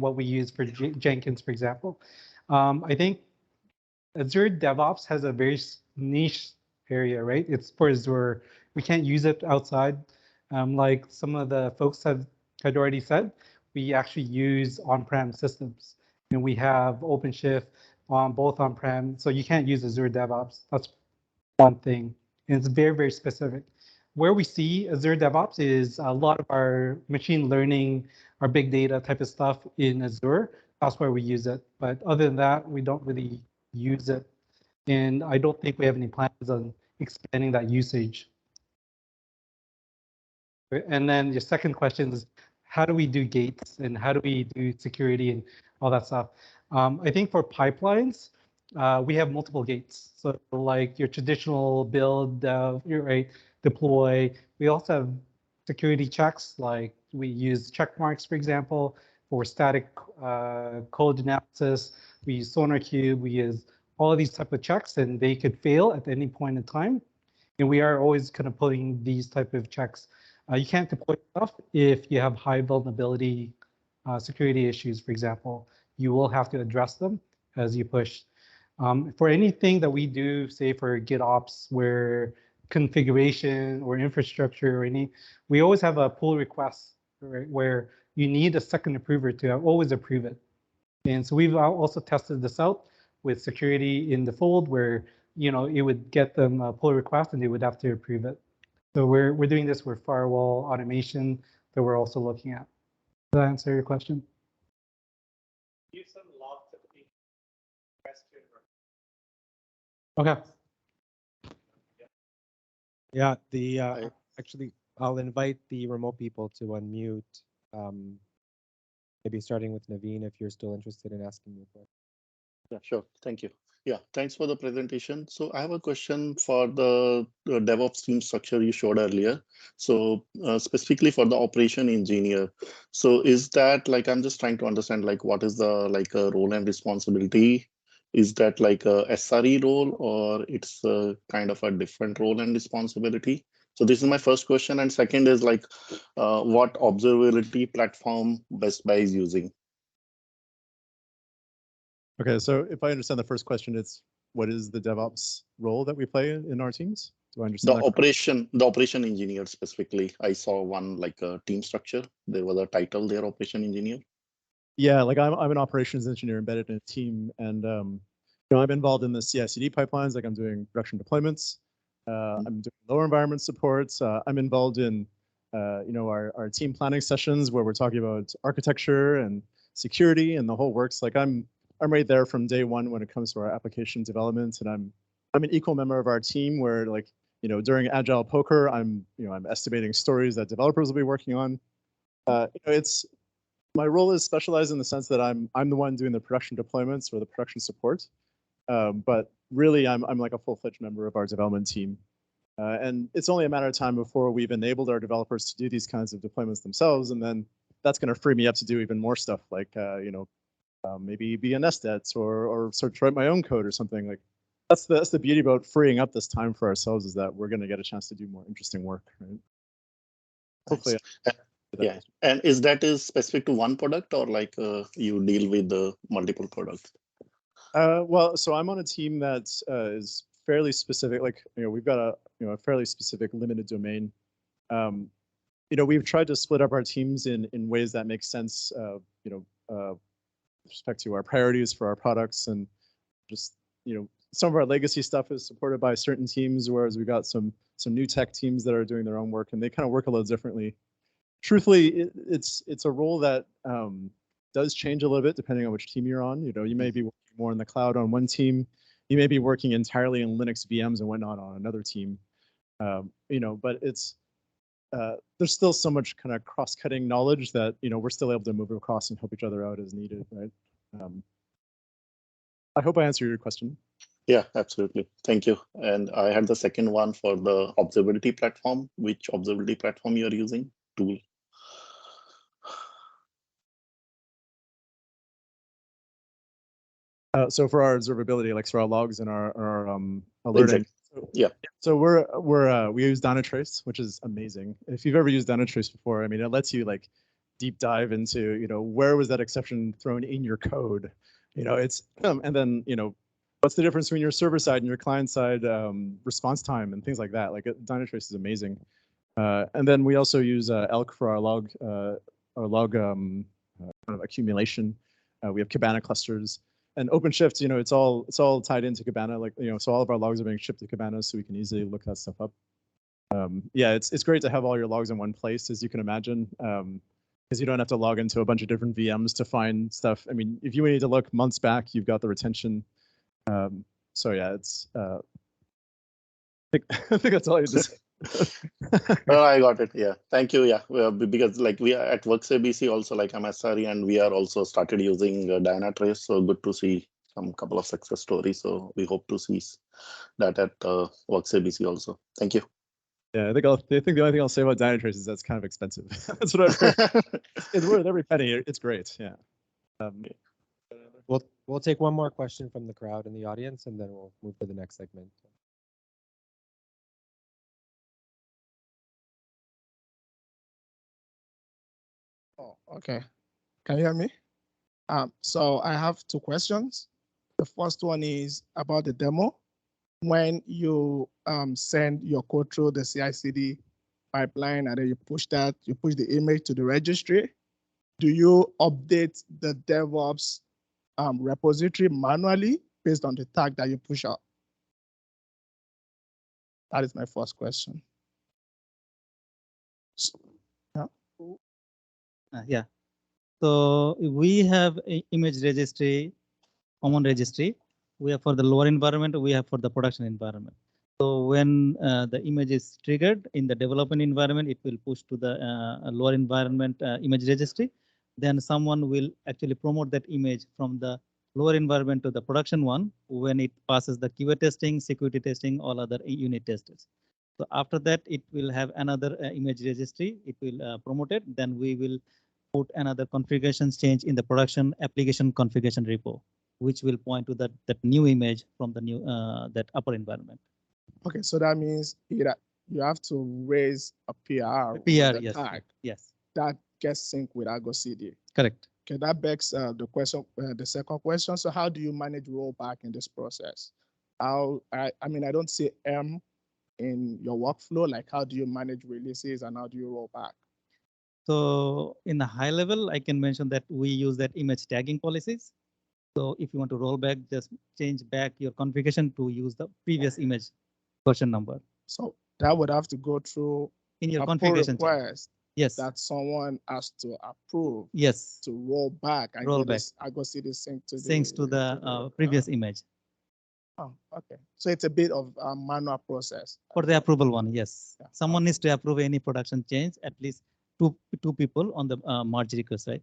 Speaker 8: what we use for Jenkins, for example. I think Azure DevOps has a very niche area, right? It's for Azure. We can't use it outside. Like some of the folks had already said, we actually use on-prem systems, and we have OpenShift on both on-prem. So you can't use Azure DevOps. That's one thing, and it's very, very specific. Where we see Azure DevOps is a lot of our machine learning, our big data type of stuff in Azure. That's where we use it. But other than that, we don't really use it. And I don't think we have any plans on expanding that usage. And then your second question is, how do we do gates and how do we do security and all that stuff? I think for pipelines, we have multiple gates. So like your traditional build, right, deploy. We also have security checks, like we use check marks, for example, for static code analysis. We use SonarQube, we use all of these type of checks, and they could fail at any point in time. And we are always kind of putting these type of checks. You can't deploy stuff if you have high vulnerability security issues, for example. You will have to address them as you push. For anything that we do, say for GitOps, where configuration or infrastructure or any, we always have a pull request, right, where you need a second approver to always approve it. And so we've also tested this out with security in the fold, where it would get them a pull request and they would have to approve it. So we're doing this with firewall automation that we're also looking at. Does that answer your question?
Speaker 3: Use some log typically.
Speaker 8: Okay.
Speaker 12: Yeah, actually, I'll invite the remote people to unmute. Maybe starting with Naveen, if you're still interested in asking me a question.
Speaker 13: Yeah, sure. Thank you. Yeah, thanks for the presentation. So I have a question for the DevOps team structure you showed earlier. So specifically for the operation engineer. So is that like, I'm just trying to understand like what is the like a role and responsibility? Is that like a SRE role or it's a kind of a different role and responsibility? So this is my first question. And second is like what observability platform BestBuy is using?
Speaker 1: Okay, so if I understand the first question, it's what is the DevOps role that we play in our teams? Do I understand
Speaker 13: the operation engineer specifically? I saw one like a team structure. There was a title there, operation engineer.
Speaker 1: Yeah, like I'm an operations engineer embedded in a team, and you know, I'm involved in the CI/CD pipelines. Like I'm doing production deployments. I'm doing lower environment supports. I'm involved in you know, our team planning sessions where we're talking about architecture and security and the whole works. Like I'm right there from day one when it comes to our application development, and I'm an equal member of our team where, like, you know, during agile poker, I'm estimating stories that developers will be working on. You know, it's my role is specialized in the sense that I'm the one doing the production deployments or the production support, but really I'm like a full-fledged member of our development team, and it's only a matter of time before we've enabled our developers to do these kinds of deployments themselves, and then that's going to free me up to do even more stuff, like you know, maybe be a NestEd or start to write my own code or something. Like that's the beauty about freeing up this time for ourselves, is that we're going to get a chance to do more interesting work, right? Hopefully.
Speaker 13: Yeah, and is specific to one product or like you deal with the multiple products?
Speaker 1: Well, so I'm on a team that is fairly specific. Like, you know, we've got a fairly specific limited domain. You know, we've tried to split up our teams in ways that make sense. You know, with respect to our priorities for our products, and just, you know, some of our legacy stuff is supported by certain teams, whereas we got some new tech teams that are doing their own work, and they kind of work a little differently. Truthfully, it's a role that does change a little bit depending on which team you're on. You know, you may be working more in the cloud on one team, you may be working entirely in Linux VMs and whatnot on another team. You know, but it's there's still so much kind of cross-cutting knowledge that, you know, we're still able to move across and help each other out as needed, right? I hope I answered your question.
Speaker 13: Yeah, absolutely. Thank you. And I had the second one for the observability platform. Which observability platform you're using? Tool.
Speaker 1: So for our observability, like for our logs and our alerting.
Speaker 13: Exactly. Yeah.
Speaker 1: So we use Dynatrace, which is amazing. If you've ever used Dynatrace before, I mean, it lets you like deep dive into, you know, where was that exception thrown in your code? You know, it's and then, you know, what's the difference between your server side and your client side response time and things like that. Like Dynatrace is amazing. And then we also use Elk for our log kind of accumulation. We have Kibana clusters. And OpenShift, you know, it's all tied into Kibana, like, you know, so all of our logs are being shipped to Kibana, so we can easily look that stuff up. Yeah, it's great to have all your logs in one place, as you can imagine, because you don't have to log into a bunch of different VMs to find stuff. I mean, if you need to look months back, you've got the retention. So yeah, it's. I think that's all you just.
Speaker 13: Oh, I got it. Yeah, thank you. Yeah, because like we are at Works ABC also, like I'm SRE, and we are also started using Dynatrace. So good to see some couple of success stories. So we hope to see that at Works ABC also. Thank you.
Speaker 1: Yeah, I think the only thing I'll say about Dynatrace is that's kind of expensive. That's what I've heard. It's worth every penny. It's great. Yeah.
Speaker 12: We'll take one more question from the crowd and the audience, and then we'll move to the next segment.
Speaker 14: Oh, okay. Can you hear me? So I have two questions. The first one is about the demo. When you send your code through the CI/CD pipeline and then you push the image to the registry, do you update the DevOps repository manually based on the tag that you push out? That is my first question.
Speaker 9: Yeah. So we have a image registry, common registry. We have for the lower environment, we have for the production environment. So when the image is triggered in the development environment, it will push to the lower environment image registry. Then someone will actually promote that image from the lower environment to the production one when it passes the QA testing, security testing, all other unit tests. So after that, it will have another image registry. It will promote it. Then we will put another configurations change in the production application configuration repo, which will point to that new image from the new that upper environment.
Speaker 14: Okay, so that means you have to raise a PR, with
Speaker 9: PR,
Speaker 14: the
Speaker 9: yes,
Speaker 14: tag
Speaker 9: yes,
Speaker 14: that gets synced with Argo CD.
Speaker 9: correct.
Speaker 14: Okay, that begs the question, the second question. So how do you manage rollback in this process? I mean, I don't see M in your workflow. Like, how do you manage releases and how do you roll back?
Speaker 9: So in a high level, I can mention that we use that image tagging policies. So if you want to roll back, just change back your configuration to use the previous image version number.
Speaker 14: So that would have to go through
Speaker 9: in your
Speaker 14: a pull
Speaker 9: configuration change.
Speaker 14: request
Speaker 9: Yes.
Speaker 14: that someone has to approve
Speaker 9: Yes.
Speaker 14: to roll back.
Speaker 9: Roll back.
Speaker 14: I go see this sync to
Speaker 9: Syncs to the previous image.
Speaker 14: Oh, okay. So it's a bit of a manual process.
Speaker 9: For the approval one, yes.
Speaker 14: Yeah.
Speaker 9: Someone needs to approve any production change, at least two people on the merge request, right?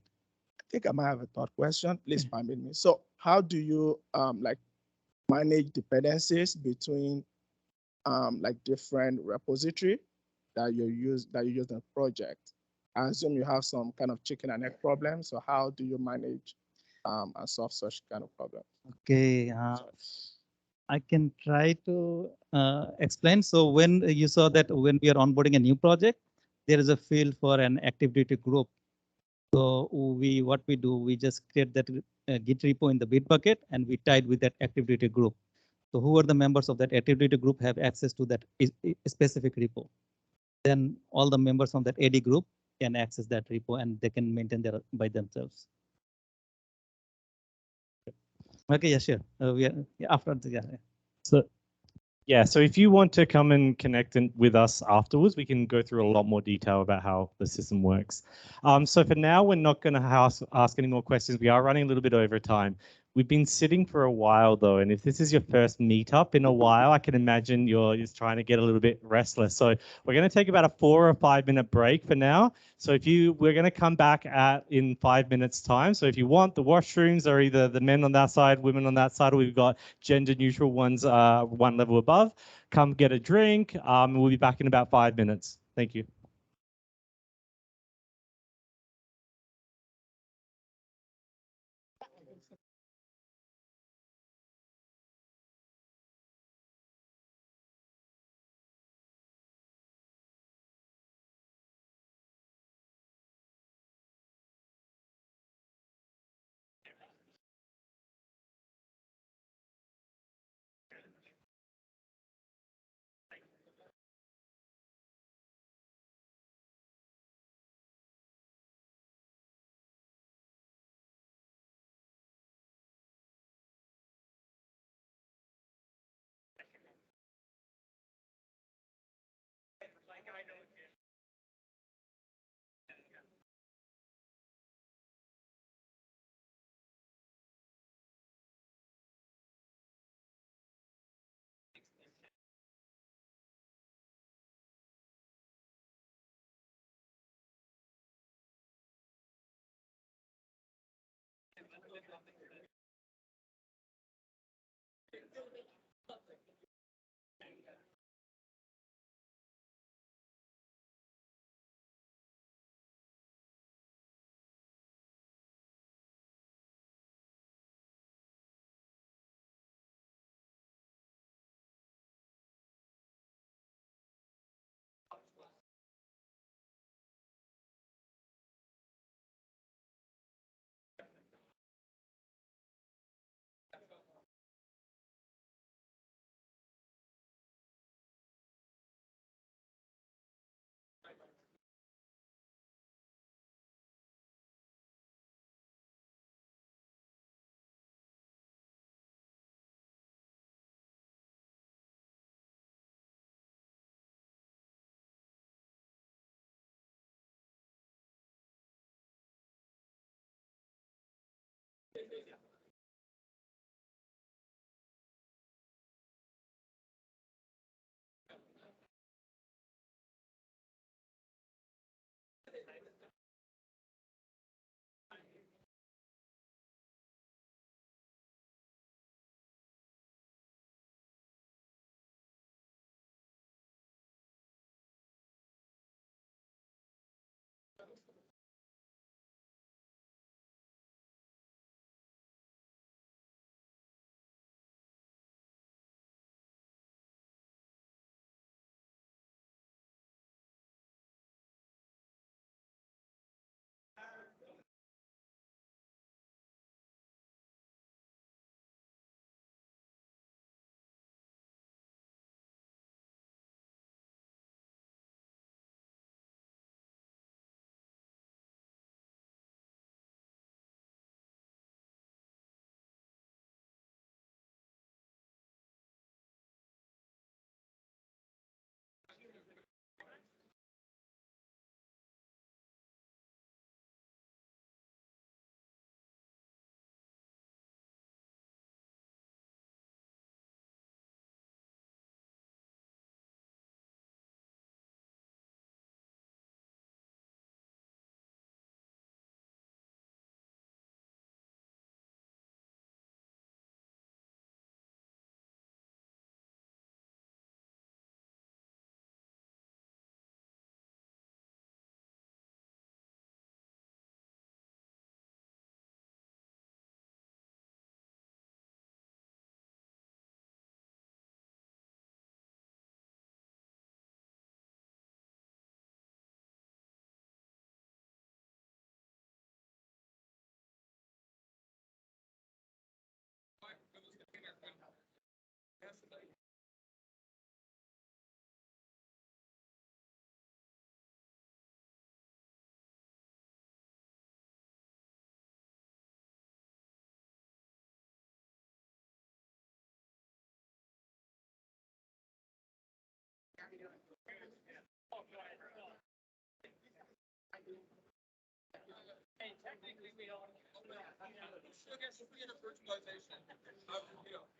Speaker 14: I think I might have a third question. Please permit me. So how do you like manage dependencies between like different repository that you use in a project? I assume you have some kind of chicken and egg problem. So how do you manage and solve such kind of problem?
Speaker 9: Okay. I can try to explain. So when you saw that when we are onboarding a new project, there is a field for an activity group. So what we do, we just create that Git repo in the Bitbucket and we tied with that activity group. So who are the members of that activity group have access to that specific repo. Then all the members from that AD group can access that repo and they can maintain that by themselves. Okay, yeah, sure. We are after the, yeah.
Speaker 3: So yeah, so if you want to come and connect with us afterwards, we can go through a lot more detail about how the system works. So for now, we're not going to ask any more questions. We are running a little bit over time. We've been sitting for a while though, and if this is your first meetup in a while, I can imagine you're just trying to get a little bit restless. So we're going to take about a 4 or 5 minute break for now. So we're going to come back in 5 minutes time. So if you want, the washrooms are either the men on that side, women on that side, or we've got gender neutral ones one level above. Come get a drink. We'll be back in about 5 minutes. Thank you.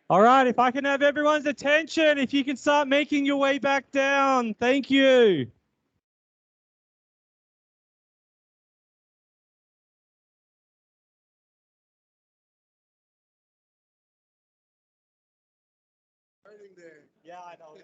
Speaker 3: All right, if I can have everyone's attention, if you can start making your way back down. Thank you. Yeah, I know.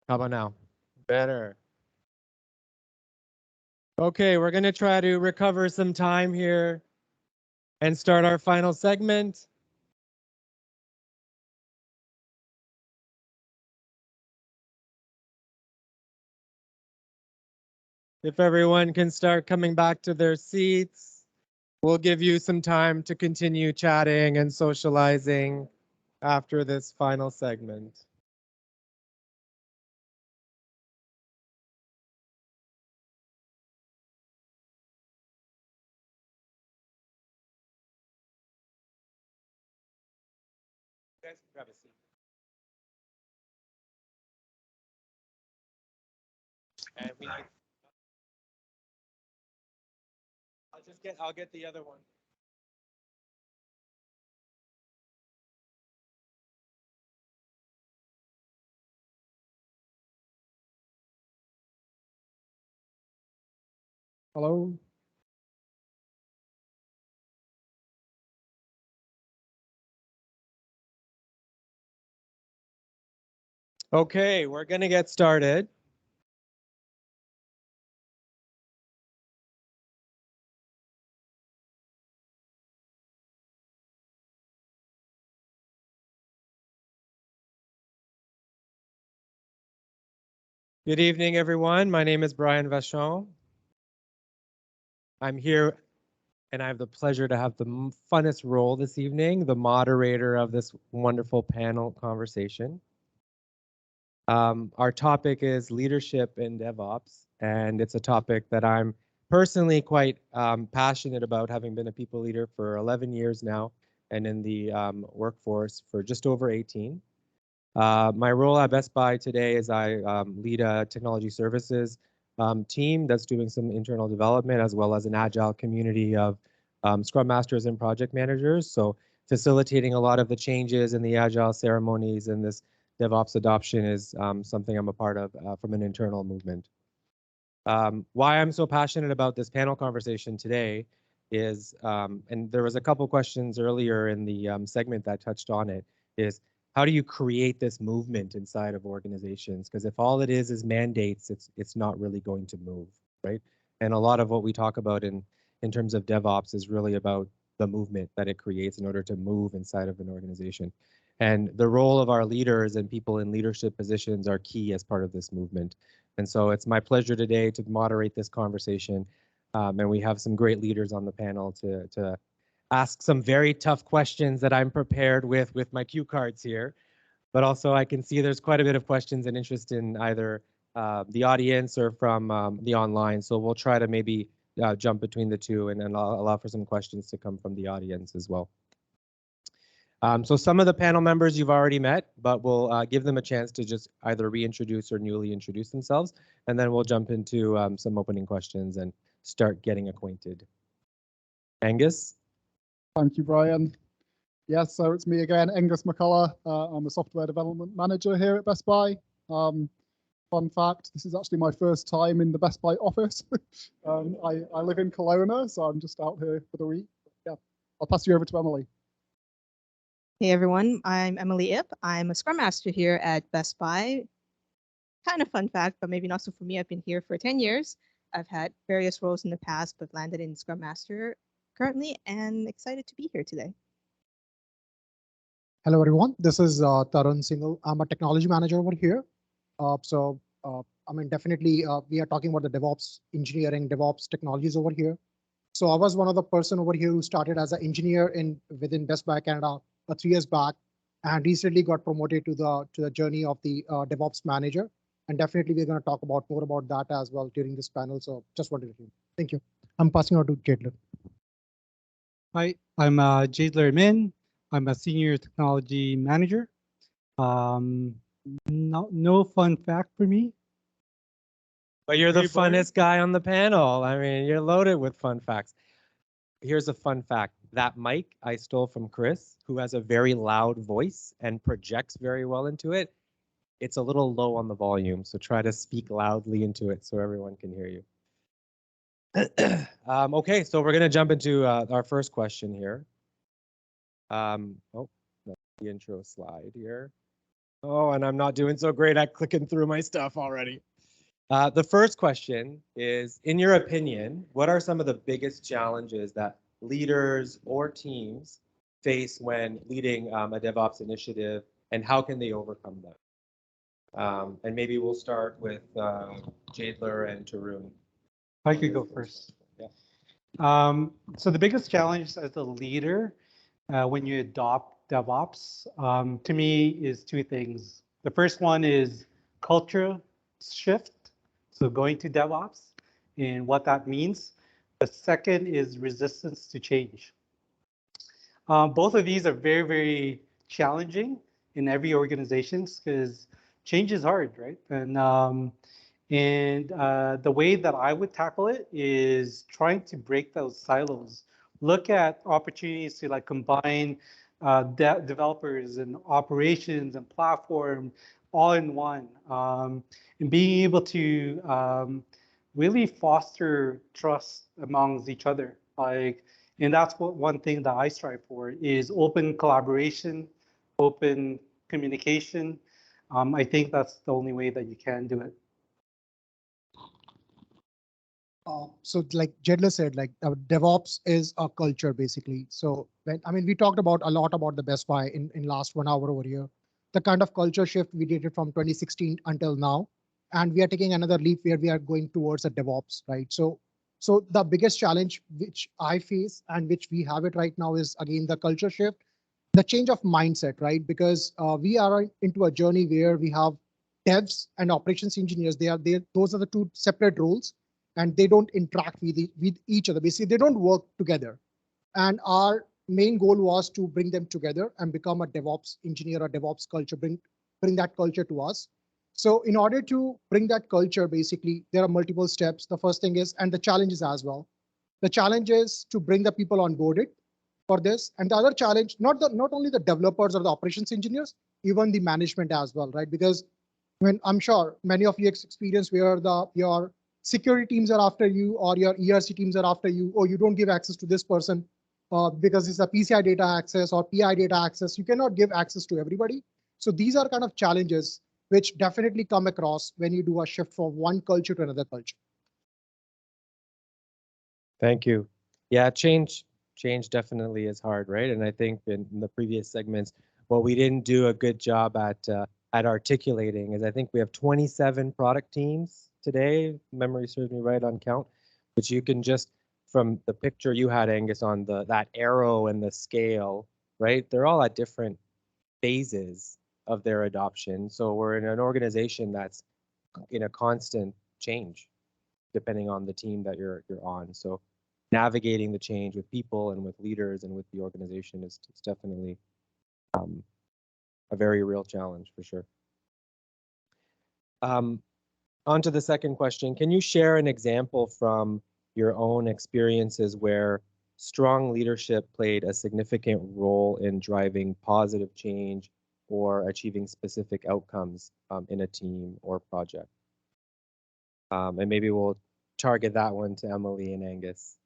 Speaker 12: How about now? Better. Okay, we're going to try to recover some time here and start our final segment. If everyone can start coming back to their seats, we'll give you some time to continue chatting and socializing after this final segment.
Speaker 3: Guys, grab a seat. And we need. I'll get the other one.
Speaker 12: Hello? Okay, we're going to get started. Good evening, everyone. My name is Brian Vachon. I'm here and I have the pleasure to have the funnest role this evening, the moderator of this wonderful panel conversation. Our topic is leadership in DevOps, and it's a topic that I'm personally quite passionate about, having been a people leader for 11 years now and in the workforce for just over 18. My role at BestBuy today is I lead a technology services team that's doing some internal development, as well as an agile community of Scrum Masters and project managers. So facilitating a lot of the changes in the agile ceremonies and this DevOps adoption is something I'm a part of from an internal movement. Why I'm so passionate about this panel conversation today is, and there was a couple questions earlier in the segment that touched on it, is how do you create this movement inside of organizations? Because if all it is mandates, it's not really going to move, right? And a lot of what we talk about in terms of DevOps is really about the movement that it creates in order to move inside of an organization. And the role of our leaders and people in leadership positions are key as part of this movement. And so it's my pleasure today to moderate this conversation. And we have some great leaders on the panel to ask some very tough questions that I'm prepared with my cue cards here. but also I can see there's quite a bit of questions and interest in either the audience or from the online. So we'll try to maybe jump between the two and then allow for some questions to come from the audience as well. So some of the panel members you've already met, but we'll give them a chance to just either reintroduce or newly introduce themselves, and then we'll jump into some opening questions and start getting acquainted. Aengus?
Speaker 5: Thank you, Brian. Yes, so it's me again, Aengus McCullough. I'm a software development manager here at BestBuy. Fun fact, this is actually my first time in the BestBuy office. I live in Kelowna, so I'm just out here for the week. Yeah, I'll pass you over to Emily.
Speaker 15: Hey everyone, I'm Emily Ip. I'm a Scrum Master here at BestBuy. Kind of fun fact, but maybe not so for me. I've been here for 10 years. I've had various roles in the past, but landed in Scrum Master currently, and excited to be here today.
Speaker 16: Hello everyone, this is Tarun Singhal. I'm a technology manager over here. I mean, definitely we are talking about the DevOps engineering, DevOps technologies over here. So I was one of the person over here who started as an engineer within BestBuy Canada 3 years back, and recently got promoted to the journey of the DevOps manager. And definitely we're going to talk about more about that as well during this panel. So just wanted to thank you. I'm passing on to Jadeler.
Speaker 8: Hi, I'm Jadeler Amin. I'm a senior technology manager. No fun fact for me.
Speaker 12: But you're the funnest guy on the panel. I mean, you're loaded with fun facts. Here's a fun fact. That mic I stole from Chris, who has a very loud voice and projects very well into it. It's a little low on the volume, so try to speak loudly into it so everyone can hear you. Okay, so we're going to jump into our first question here. Oh, that's the intro slide here. Oh, and I'm not doing so great at clicking through my stuff already. The first question is, in your opinion, what are some of the biggest challenges that leaders or teams face when leading a DevOps initiative, and how can they overcome them? And maybe we'll start with Jadeler and Tarun.
Speaker 8: I could go first.
Speaker 12: Yeah.
Speaker 8: So the biggest challenge as a leader when you adopt DevOps, to me, is two things. The first one is culture shift, so going to DevOps and what that means. The second is resistance to change. Both of these are very, very challenging in every organization because change is hard, right? And the way that I would tackle it is trying to break those silos. Look at opportunities to like combine developers and operations and platform all in one, and being able to really foster trust amongst each other. And that's one thing that I strive for is open collaboration, open communication. I think that's the only way that you can do it.
Speaker 16: So like Jadeler said, like DevOps is a culture basically. So we talked about a lot about the BestBuy in last 1 hour over here. The kind of culture shift we did it from 2016 until now, and we are taking another leap where we are going towards a DevOps, right? So the biggest challenge which I face and which we have it right now is again the culture shift, the change of mindset, right? Because we are into a journey where we have devs and operations engineers. Those are the two separate roles, and they don't interact with each other. Basically, they don't work together. And our main goal was to bring them together and become a DevOps engineer or DevOps culture, bring that culture to us. So in order to bring that culture, basically, there are multiple steps. The first thing is, and the challenges as well. The challenge is to bring the people on board for this. And the other challenge, not only the developers or the operations engineers, even the management as well, right? Because when I'm sure many of you experience where your security teams are after you or your ERC teams are after you, or you don't give access to this person because it's a PCI data access or PI data access. You cannot give access to everybody. So these are kind of challenges which definitely come across when you do a shift from one culture to another culture.
Speaker 12: Thank you. Yeah, change definitely is hard, right? And I think in the previous segments, what we didn't do a good job at articulating is I think we have 27 product teams today, memory serves me right on count, which you can just, from the picture you had, Aengus, on that arrow and the scale, right? They're all at different phases of their adoption. So we're in an organization that's in a constant change, depending on the team that you're on. So navigating the change with people and with leaders and with the organization is definitely a very real challenge for sure. On to the second question. Can you share an example from your own experiences where strong leadership played a significant role in driving positive change or achieving specific outcomes in a team or project? And maybe we'll target that one to Emily and Aengus.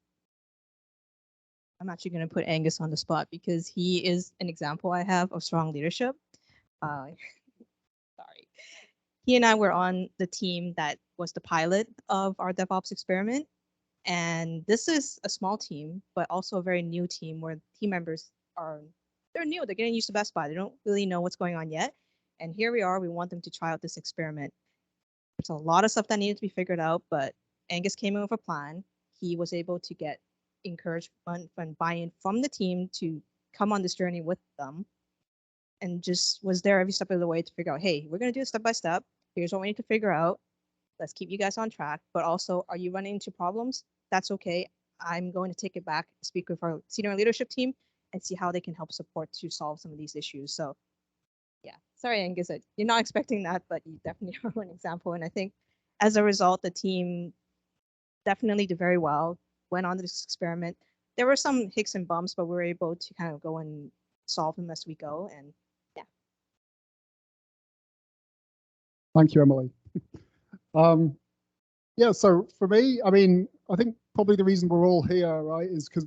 Speaker 15: I'm actually going to put Aengus on the spot because he is an example I have of strong leadership. Sorry. He and I were on the team that was the pilot of our DevOps experiment. And this is a small team, but also a very new team where team members they're new, they're getting used to BestBuy. They don't really know what's going on yet. And here we are, we want them to try out this experiment. There's a lot of stuff that needed to be figured out, but Aengus came in with a plan. He was able to get encouragement and buy-in from the team to come on this journey with them, and just was there every step of the way to figure out, hey, we're going to do it step by step. Here's what we need to figure out. Let's keep you guys on track. But also, are you running into problems? That's okay. I'm going to take it back, speak with our senior leadership team, and see how they can help support to solve some of these issues. So yeah, sorry, Aengus, you're not expecting that, but you definitely are one example. And I think as a result, the team definitely did very well, went on this experiment. There were some hicks and bumps, but we were able to kind of go and solve them as we go. And yeah.
Speaker 5: Thank you, Emily. Yeah, so for me, I mean, I think probably the reason we're all here, right, is because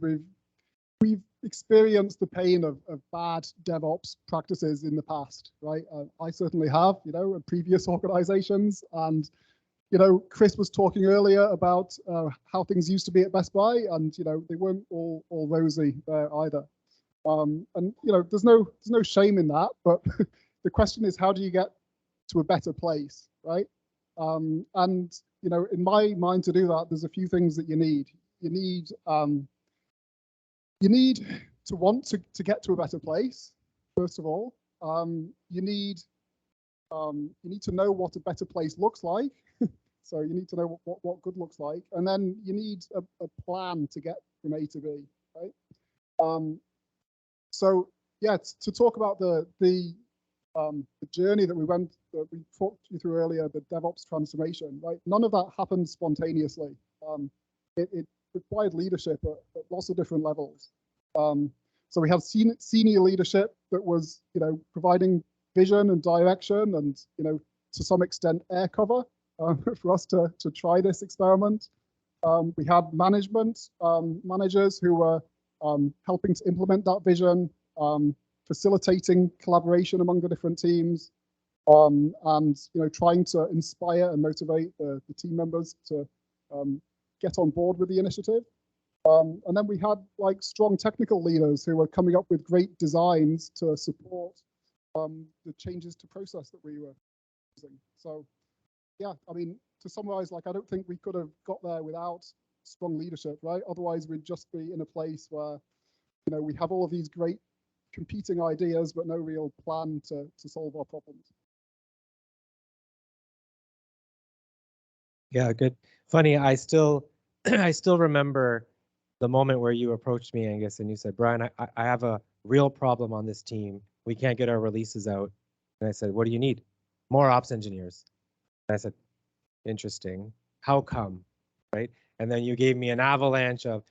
Speaker 5: we've experienced the pain of bad DevOps practices in the past, right? I certainly have, you know, in previous organizations. And, you know, Chris was talking earlier about how things used to be at BestBuy, and, you know, they weren't all rosy there either. And, you know, there's no shame in that, but the question is, how do you get to a better place, right? And, you know, in my mind, to do that, there's a few things that you need. You need to want to get to a better place, first of all. You need to know what a better place looks like. So you need to know what good looks like. And then you need a plan to get from A to B, right? So yeah, to talk about the journey that we talked you through earlier, the DevOps transformation, right? None of that happened spontaneously. It required leadership at lots of different levels. So we have senior leadership that was, you know, providing vision and direction and, you know, to some extent air cover for us to try this experiment. We had management managers who were helping to implement that vision, facilitating collaboration among the different teams, and, you know, trying to inspire and motivate the team members to get on board with the initiative. And then we had like strong technical leaders who were coming up with great designs to support the changes to process that we were using. So yeah, I mean, to summarize, like, I don't think we could have got there without strong leadership, right? Otherwise, we'd just be in a place where, you know, we have all of these great competing ideas, but no real plan to solve our problems.
Speaker 12: Yeah, good. Funny, I still remember the moment where you approached me, Aengus, and you said, Brian, I have a real problem on this team. We can't get our releases out. And I said, what do you need? More ops engineers. And I said, interesting. How come? Right? And then you gave me an avalanche of,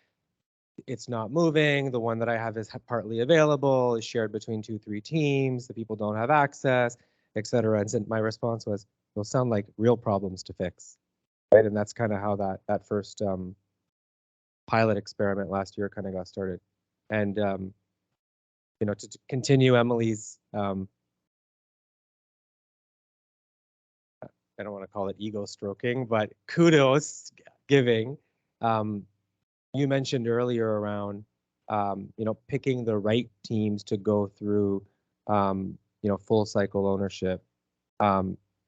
Speaker 12: it's not moving. The one that I have is partly available, is shared between 2-3 teams. The people don't have access, et cetera. And so my response was, those sound like real problems to fix. Right? And that's kind of how that first pilot experiment last year kind of got started. And you know, to continue Emily's, I don't want to call it ego stroking, but kudos giving. You mentioned earlier around, you know, picking the right teams to go through, you know, full cycle ownership.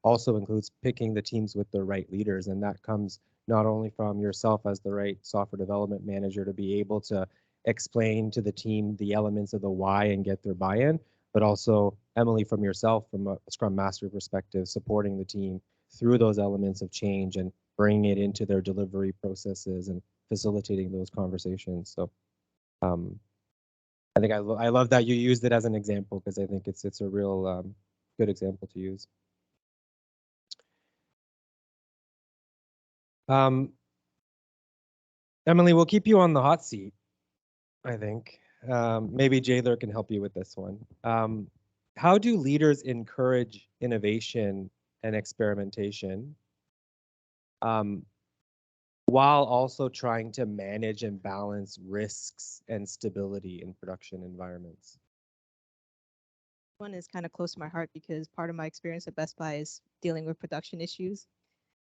Speaker 12: Also includes picking the teams with the right leaders, and that comes not only from yourself as the right software development manager to be able to explain to the team the elements of the why and get their buy-in, but also Emily, from yourself, from a Scrum Master perspective, supporting the team through those elements of change and bringing it into their delivery processes and facilitating those conversations. So I think I love that you used it as an example, because I think it's a real good example to use. Emily, we'll keep you on the hot seat, I think. Maybe Jadeler can help you with this one. How do leaders encourage innovation and experimentation while also trying to manage and balance risks and stability in production environments?
Speaker 15: One is kind of close to my heart because part of my experience at Best Buy is dealing with production issues.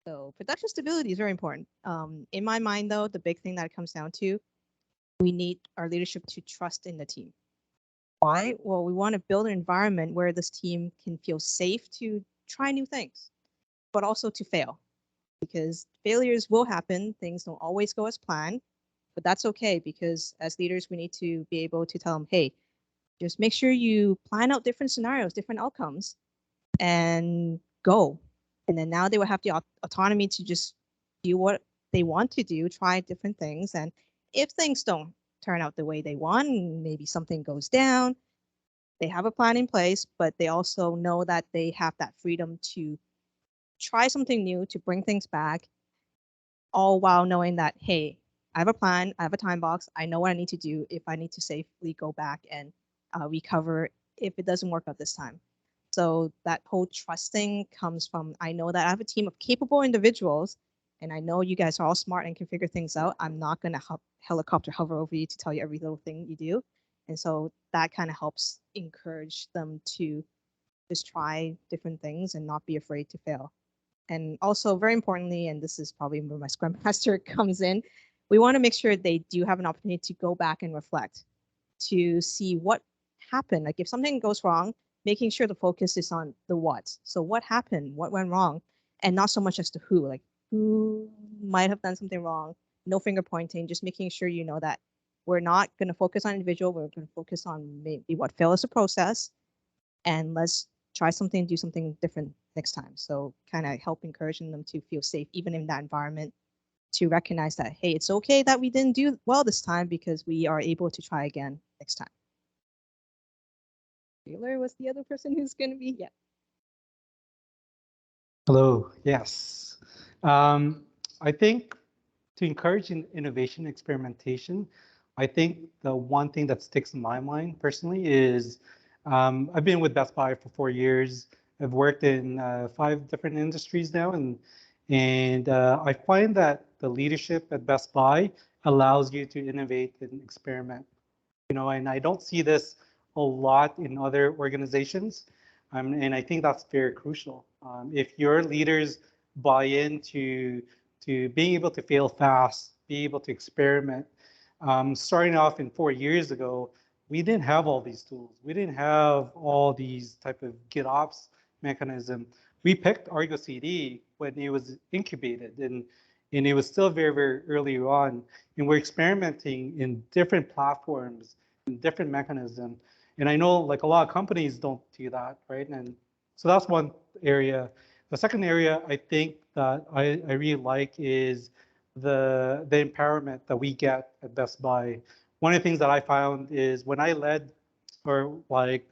Speaker 15: So production stability is very important. In my mind, though, the big thing that it comes down to, we need our leadership to trust in the team. Why? Well, we want to build an environment where this team can feel safe to try new things, but also to fail, because failures will happen. Things don't always go as planned, but that's okay, because as leaders, we need to be able to tell them, hey, just make sure you plan out different scenarios, different outcomes, and go. And then now they will have the autonomy to just do what they want to do, try different things. And if things don't turn out the way they want, maybe something goes down, they have a plan in place, but they also know that they have that freedom to try something new, to bring things back, all while knowing that, hey, I have a plan, I have a time box, I know what I need to do if I need to safely go back and recover if it doesn't work out this time. So that whole trusting comes from, I know that I have a team of capable individuals, and I know you guys are all smart and can figure things out. I'm not going to helicopter hover over you to tell you every little thing you do. And so that kind of helps encourage them to just try different things and not be afraid to fail. And also, very importantly, and this is probably where my Scrum Master comes in, we want to make sure they do have an opportunity to go back and reflect, to see what happened. Like if something goes wrong, making sure the focus is on the what. So what happened, what went wrong, and not so much as to who, like who might have done something wrong, no finger pointing, just making sure you know that we're not going to focus on individual, we're going to focus on maybe what failed as a process, and let's try something, do something different next time. So kind of help encouraging them to feel safe, even in that environment, to recognize that, hey, it's okay that we didn't do well this time because we are able to try again next time. Taylor was the other person who's going to be, yeah.
Speaker 8: Hello, yes. I think to encourage innovation, experimentation, I think the one thing that sticks in my mind personally is I've been with Best Buy for 4 years. I've worked in 5 different industries now, and I find that the leadership at Best Buy allows you to innovate and experiment. You know, and I don't see this a lot in other organizations, and I think that's very crucial. If your leaders buy into being able to fail fast, be able to experiment. Starting off in 4 years ago, we didn't have all these tools. We didn't have all these type of GitOps mechanism. We picked Argo CD when it was incubated, and it was still very, very early on. And we're experimenting in different platforms, in different mechanisms. And I know like a lot of companies don't do that, right? And so that's one area. The second area I think that I really like is the empowerment that we get at Best Buy. One of the things that I found is when I led or like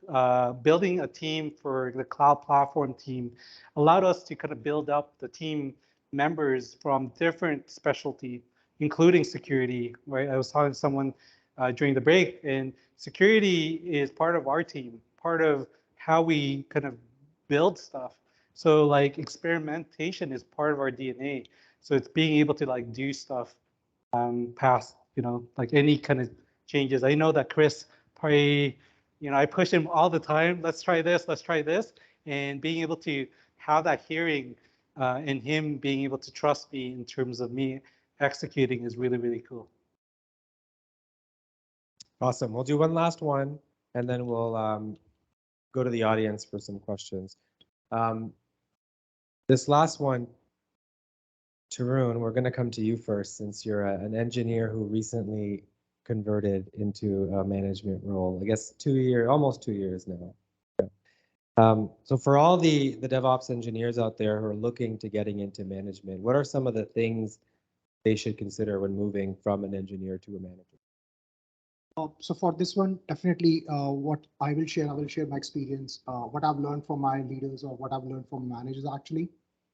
Speaker 8: building a team for the cloud platform team allowed us to kind of build up the team members from different specialty, including security, right? I was talking to someone during the break, and security is part of our team, part of how we kind of build stuff. So like experimentation is part of our DNA. So it's being able to like do stuff past, you know, like any kind of changes. I know that Chris probably, you know, I push him all the time. Let's try this, let's try this. And being able to have that hearing and him being able to trust me in terms of me executing is really, really cool.
Speaker 12: Awesome. We'll do one last one, and then we'll go to the audience for some questions. This last one, Tarun, we're going to come to you first, since you're an engineer who recently converted into a management role. I guess almost 2 years now. Yeah. So for all the DevOps engineers out there who are looking to getting into management, what are some of the things they should consider when moving from an engineer to a manager?
Speaker 16: So for this one, definitely what I will share my experience, what I've learned from my leaders or what I've learned from managers actually.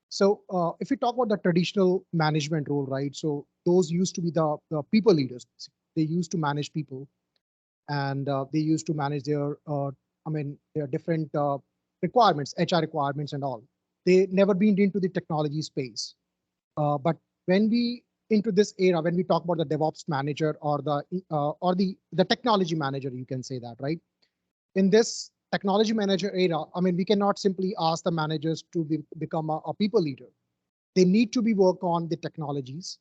Speaker 16: So if we talk about the traditional management role, right? So those used to be the people leaders. They used to manage people, and they used to manage their, their different requirements, HR requirements and all. They never been into the technology space. But when we into this era, when we talk about the DevOps manager or the technology manager, you can say that, right? In this technology manager era, we cannot simply ask the managers to become a people leader. They need to be work on the technologies,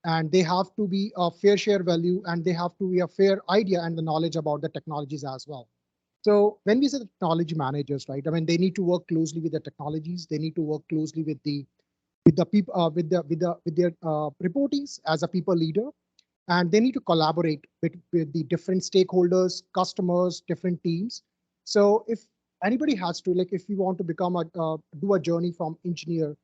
Speaker 16: and they have to be a fair share value, and they have to be a fair idea and the knowledge about the technologies as well. So when we say the technology managers, right? They need to work closely with the technologies. They need to work closely with the people with their reportees as a people leader, and they need to collaborate with the different stakeholders, customers, different teams. So if anybody has to, like, if you want to become do a journey from engineer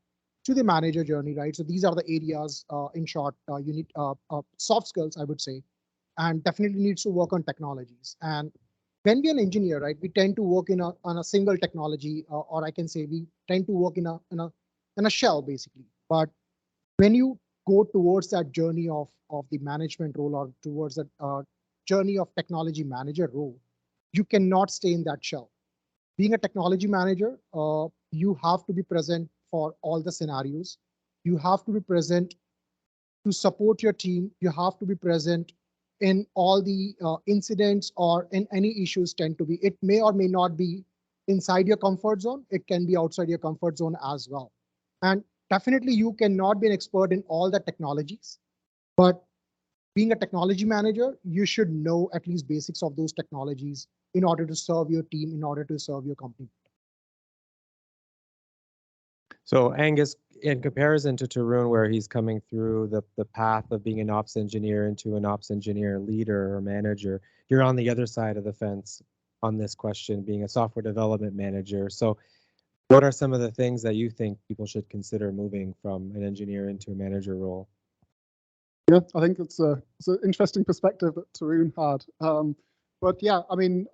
Speaker 16: to the manager journey, right? So these are the areas, in short, you need soft skills, I would say, and definitely needs to work on technologies. And when we're an engineer, right, we tend to work on a single technology, or I can say we tend to work in a shell basically. But when you go towards that journey of the management role, or towards that journey of technology manager role, you cannot stay in that shell. Being a technology manager, you have to be present for all the scenarios. You have to be present to support your team. You have to be present in all the incidents or in any issues tend to be. It may or may not be inside your comfort zone. It can be outside your comfort zone as well. And definitely you cannot be an expert in all the technologies, but being a technology manager, you should know at least basics of those technologies in order to serve your team, in order to serve your company.
Speaker 12: So Aengus, in comparison to Tarun, where he's coming through the path of being an ops engineer into an ops engineer leader or manager, you're on the other side of the fence on this question, being a software development manager. So what are some of the things that you think people should consider moving from an engineer into a manager role?
Speaker 5: Yeah, I think it's an interesting perspective that Tarun had. But yeah, if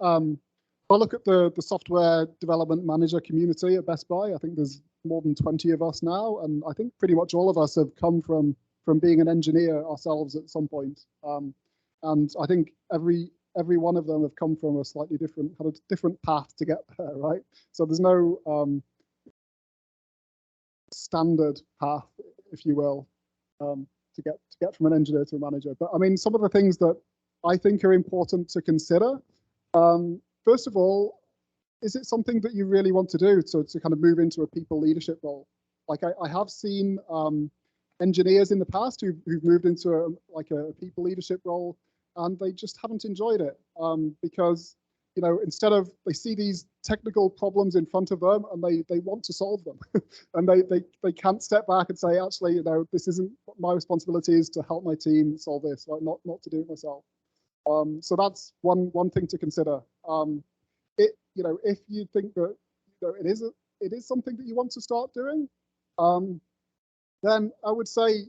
Speaker 5: I look at the software development manager community at Best Buy, I think there's more than 20 of us now, and I think pretty much all of us have come from being an engineer ourselves at some point. And I think every one of them have come from a slightly different path to get there, right? So there's no standard path, if you will, to get from an engineer to a manager. But some of the things that I think are important to consider. First of all, is it something that you really want to do to kind of move into a people leadership role? Like I have seen engineers in the past who've moved into a people leadership role, and they just haven't enjoyed it because instead of they see these technical problems in front of them and they want to solve them, and they can't step back and say, actually, this isn't my responsibility is to help my team solve this, right? Not to do it myself. So that's one thing to consider. If you think that it is something that you want to start doing, then I would say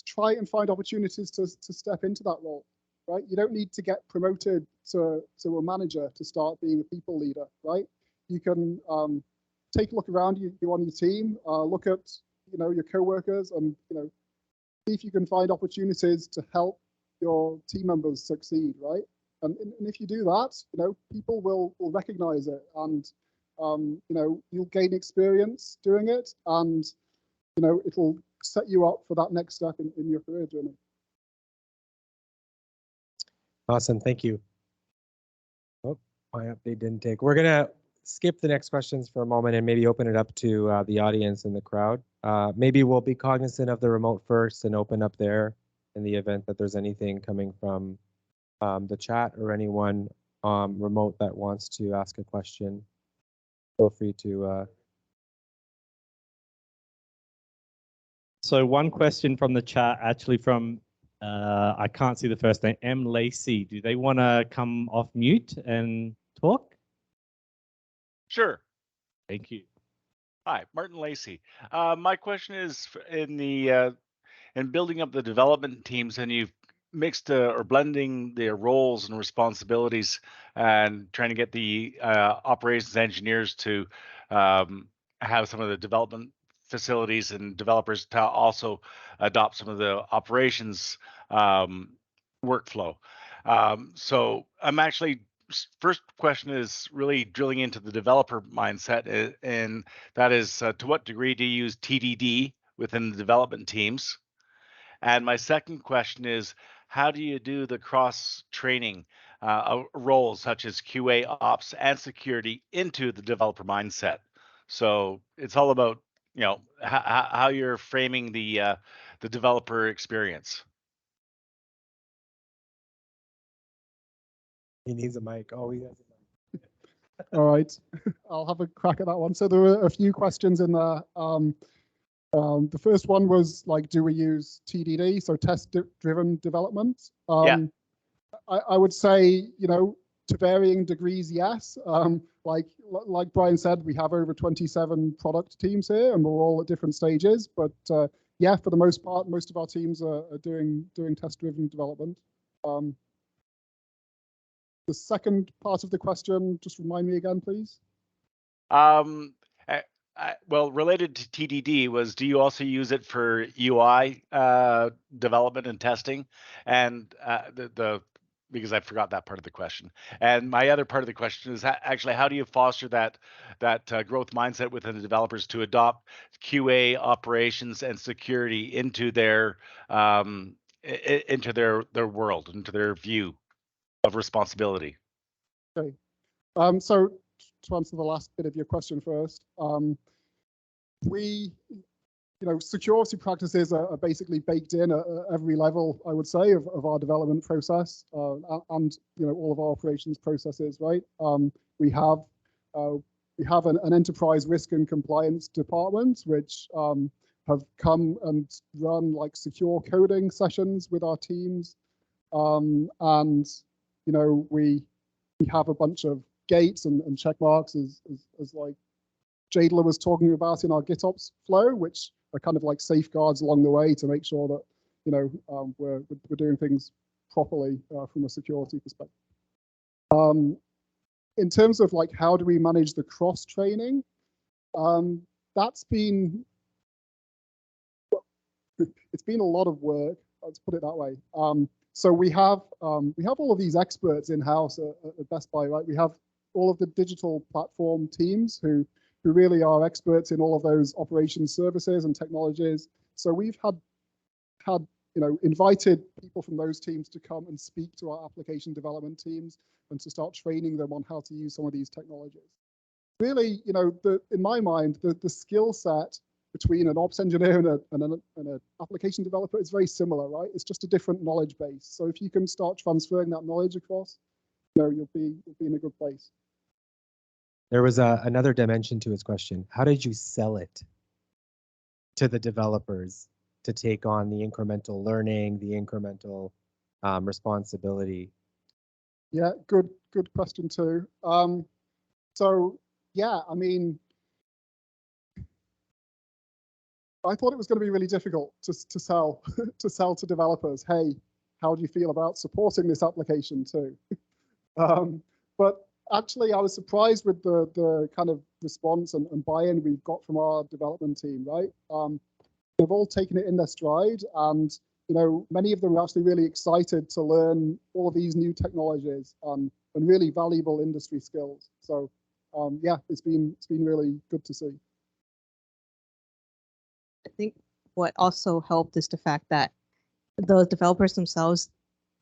Speaker 5: try and find opportunities to step into that role. Right? You don't need to get promoted to a manager to start being a people leader. Right? You can take a look around you on your team, look at your coworkers, and see if you can find opportunities to help your team members succeed, right? And if you do that, people will recognize it, and you'll gain experience doing it, and it'll set you up for that next step in your career journey.
Speaker 12: Awesome, thank you. Oh, my update didn't take. We're gonna skip the next questions for a moment and maybe open it up to the audience and the crowd. Maybe we'll be cognizant of the remote first and open up there in the event that there's anything coming from the chat or anyone remote that wants to ask a question. Feel free to.
Speaker 3: So one question from the chat, actually from I can't see the first name. M. Lacey. Do they want to come off mute and talk?
Speaker 4: Sure.
Speaker 3: Thank you.
Speaker 4: Hi, Martin Lacey. My question is in building up the development teams, and you've mixed or blending their roles and responsibilities, and trying to get the operations engineers to have some of the development facilities and developers to also adopt some of the operations workflow. So I'm actually first question is really drilling into the developer mindset, and that is to what degree do you use TDD within the development teams? And my second question is, how do you do the cross training roles such as QA, ops, and security into the developer mindset? So it's all about how you're framing the developer experience.
Speaker 12: He needs a mic. Oh, he has a mic.
Speaker 5: All right, I'll have a crack at that one. So there were a few questions in there. The first one was like, do we use TDD, so test-driven development?
Speaker 4: Yeah.
Speaker 5: I would say, to varying degrees, yes. Like Brian said, we have over 27 product teams here, and we're all at different stages. But yeah, for the most part, most of our teams are doing test-driven development. The second part of the question, just remind me again, please.
Speaker 4: Well, related to TDD was, do you also use it for UI development and testing? And because I forgot that part of the question. And my other part of the question is actually, how do you foster that growth mindset within the developers to adopt QA operations and security into their world, into their view of responsibility?
Speaker 5: Okay. So to answer the last bit of your question first, security practices are basically baked in at every level, I would say, of our development process and all of our operations processes, right? We have an enterprise risk and compliance department, which have come and run like secure coding sessions with our teams, and we have a bunch of gates and check marks as like Jadeler was talking about in our GitOps flow, which are kind of like safeguards along the way to make sure that we're doing things properly from a security perspective. In terms of like how do we manage the cross training, it's been a lot of work. Let's put it that way. So we have all of these experts in house at BestBuy, right? We have all of the digital platform teams who really are experts in all of those operations services and technologies. So we've had invited people from those teams to come and speak to our application development teams and to start training them on how to use some of these technologies. Really, in my mind, the skill set between an ops engineer and an application developer is very similar, right? It's just a different knowledge base. So if you can start transferring that knowledge across, you'll be in a good place.
Speaker 12: There was another dimension to his question. How did you sell it to the developers to take on the incremental learning, the incremental responsibility?
Speaker 5: Yeah, good question too. So yeah, I mean, I thought it was going to be really difficult to sell to developers. Hey, how do you feel about supporting this application too? But actually, I was surprised with the kind of response and buy-in we've got from our development team. Right, they've all taken it in their stride, and many of them are actually really excited to learn all of these new technologies and really valuable industry skills. So yeah, it's been really good to see.
Speaker 15: I think what also helped is the fact that the developers themselves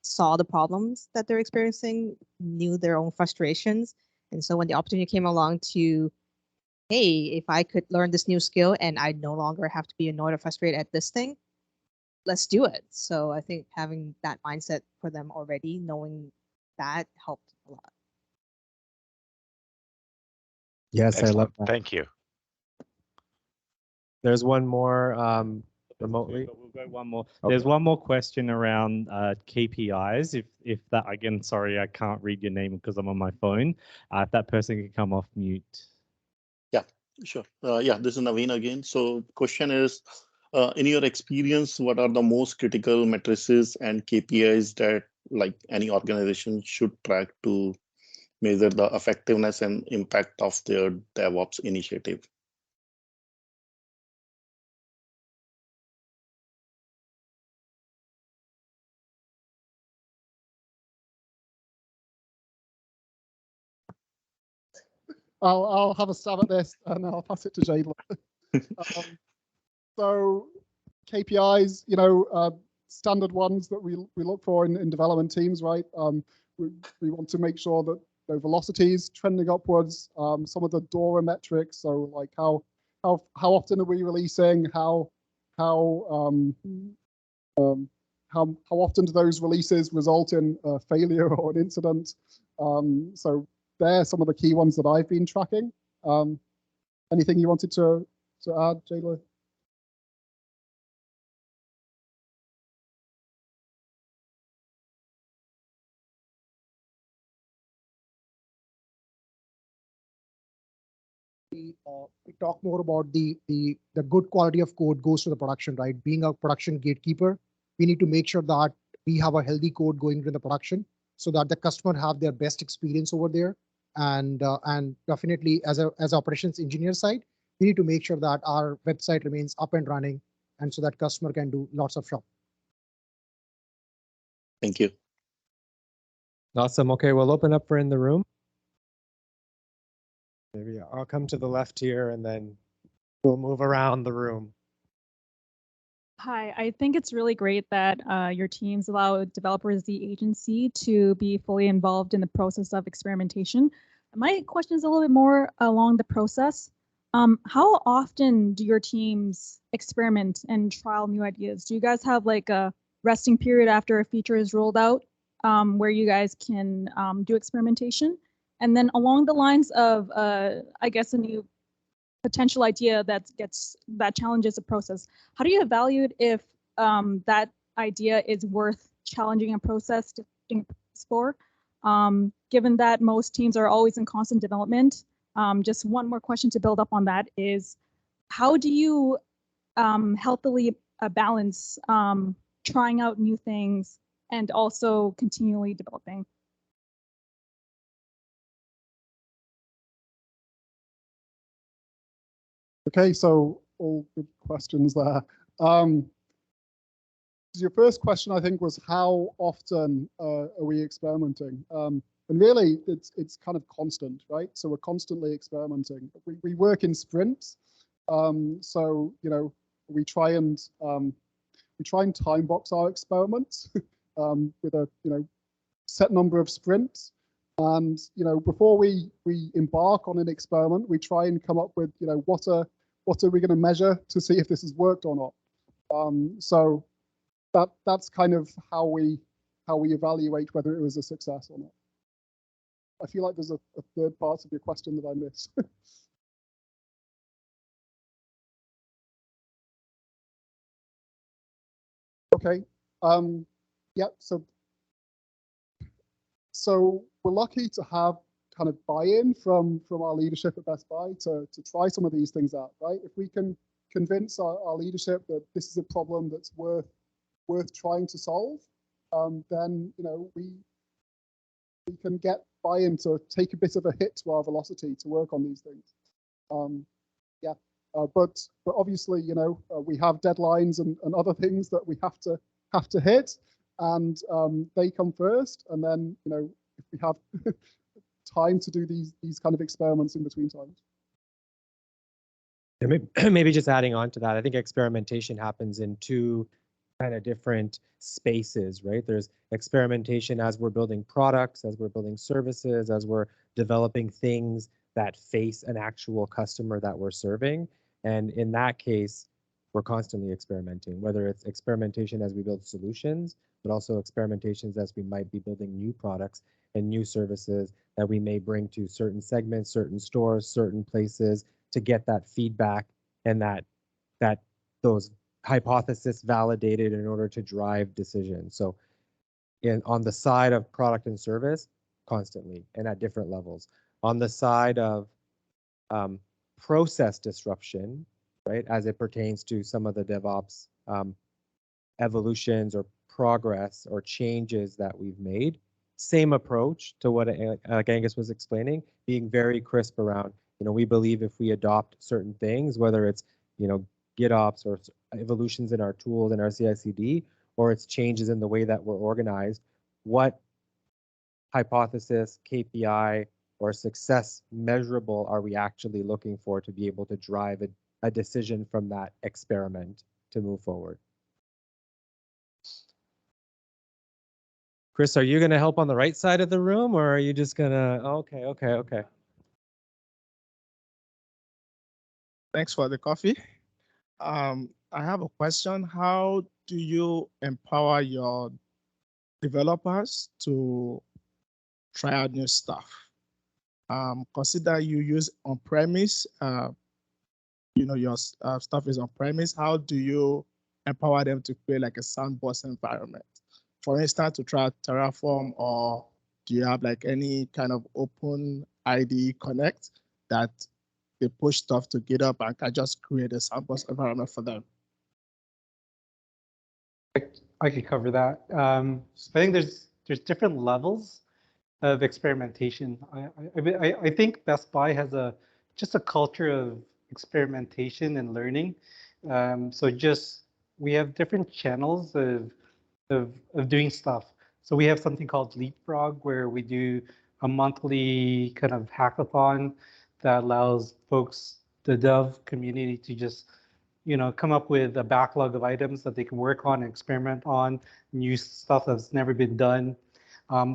Speaker 15: saw the problems that they're experiencing, knew their own frustrations. And so when the opportunity came along to, hey, if I could learn this new skill and I no longer have to be annoyed or frustrated at this thing, let's do it. So I think having that mindset for them already, knowing that helped a lot.
Speaker 12: Yes,
Speaker 4: Excellent.
Speaker 12: I love that.
Speaker 4: Thank you.
Speaker 12: There's one more remotely?
Speaker 3: But we'll go one more.
Speaker 12: Okay.
Speaker 3: There's one more question around KPIs. If that, again, sorry, I can't read your name because I'm on my phone. If that person can come off mute.
Speaker 13: Yeah, sure. Yeah, this is Naveen again. So question is, in your experience, what are the most critical matrices and KPIs that like any organization should track to measure the effectiveness and impact of their DevOps initiative?
Speaker 5: I'll have a stab at this and I'll pass it to Jadeler. So KPIs, standard ones that we look for in development teams, right? We want to make sure that the velocities trending upwards, some of the DORA metrics, so like how often are we releasing, how often do those releases result in a failure or an incident? So they're some of the key ones that I've been tracking. Anything you wanted to add, Jadeler? We talk more about the good quality of code goes to the production, right? Being a production gatekeeper, we need to make sure that we have a healthy code going to the production so that the customer have their best experience over there. And definitely as operations engineer side, we need to make sure that our website remains up and running and so that customer can do lots of shopping.
Speaker 13: Thank you.
Speaker 12: Awesome. Okay, we'll open up for in the room. Maybe I'll come to the left here and then we'll move around the room.
Speaker 17: Hi, I think it's really great that your teams allow developers the agency to be fully involved in the process of experimentation. My question is a little bit more along the process. How often do your teams experiment and trial new ideas? Do you guys have like a resting period after a feature is rolled out where you guys can do experimentation? And then along the lines of, I guess, a new potential idea that challenges the process, how do you evaluate if that idea is worth challenging a process to explore? Given that most teams are always in constant development, just one more question to build up on that is, how do you healthily balance trying out new things and also continually developing?
Speaker 5: Okay, so all good questions there. Your first question, I think, was how often are we experimenting? And really, it's kind of constant, right? So we're constantly experimenting. We work in sprints, so we try and time box our experiments with a set number of sprints. And before we embark on an experiment, we try and come up with what are we going to measure to see if this has worked or not. So that's kind of how we evaluate whether it was a success or not. I feel like there's a third part of your question that I missed. Okay. Yeah. So we're lucky to have kind of buy-in from our leadership at Best Buy to try some of these things out, right? If we can convince our leadership that this is a problem that's worth trying to solve, then we can get buy-in to take a bit of a hit to our velocity to work on these things. Yeah, but obviously we have deadlines and other things that we have to hit, and they come first, and then if we have time to do these kind of experiments in between times.
Speaker 12: Maybe just adding on to that, I think experimentation happens in two kind of different spaces, right? There's experimentation as we're building products, as we're building services, as we're developing things that face an actual customer that we're serving. And in that case, we're constantly experimenting, whether it's experimentation as we build solutions, but also experimentations as we might be building new products and new services that we may bring to certain segments, certain stores, certain places to get that feedback and those hypothesis validated in order to drive decisions. So on the side of product and service, constantly and at different levels. On the side of process disruption, right, as it pertains to some of the DevOps evolutions or progress or changes that we've made, same approach to what like Aengus was explaining, being very crisp around, we believe if we adopt certain things, whether it's, GitOps or evolutions in our tools and our CI/CD, or it's changes in the way that we're organized, what hypothesis, KPI, or success measurable are we actually looking for to be able to drive a decision from that experiment to move forward? Chris, are you going to help on the right side of the room, or are you just going to, okay.
Speaker 14: Thanks for the coffee. I have a question. How do you empower your developers to try out new stuff? Consider you use on-premise, your stuff is on-premise. How do you empower them to create like a sandbox environment? For instance, to try Terraform, or do you have like any kind of open IDE connect that they push stuff to GitHub and can just create a sandbox environment for them?
Speaker 8: I could cover that. So I think there's different levels of experimentation. I think Best Buy has just a culture of experimentation and learning. So we have different channels of doing stuff. So we have something called Leapfrog, where we do a monthly kind of hackathon that allows folks, the dev community, to just come up with a backlog of items that they can work on and experiment on, new stuff that's never been done.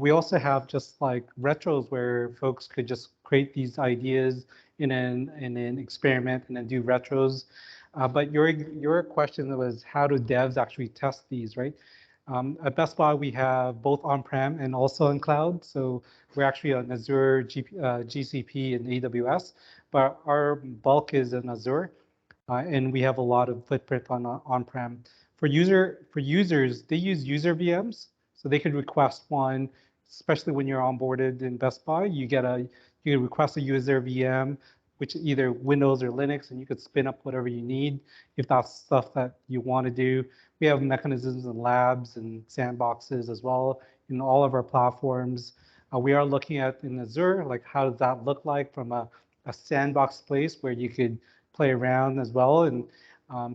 Speaker 8: We also have just like retros where folks could just create these ideas in an experiment and then do retros. But your question was, how do devs actually test these, right? At Best Buy, we have both on-prem and also in cloud. So we're actually on Azure, GCP, and AWS, but our bulk is in Azure, and we have a lot of footprint on-prem. For users, they use user VMs, so they could request one, especially when you're onboarded in Best Buy. You can request a user VM, which is either Windows or Linux, and you could spin up whatever you need if that's stuff that you want to do. We have mechanisms and labs and sandboxes as well in all of our platforms. We are looking at in Azure, like how does that look like from a sandbox place where you could play around as well. And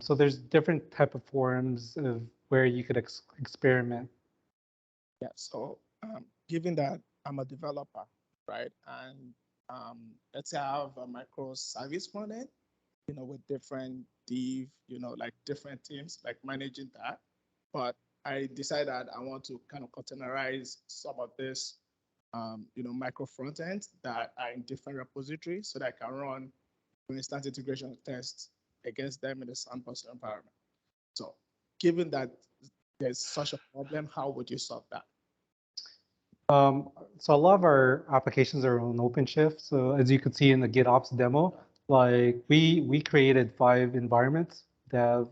Speaker 8: so there's different type of forums of where you could experiment.
Speaker 14: Yeah, so given that I'm a developer, right? And let's say I have a microservice front end, with different div, like different teams, like managing that. But I decided that I want to kind of containerize some of this, micro front ends that are in different repositories so that I can run, for instance, integration tests against them in the sandbox environment. So given that there's such a problem, how would you solve that?
Speaker 8: So a lot of our applications are on OpenShift. So as you could see in the GitOps demo, like we created 5 environments: dev,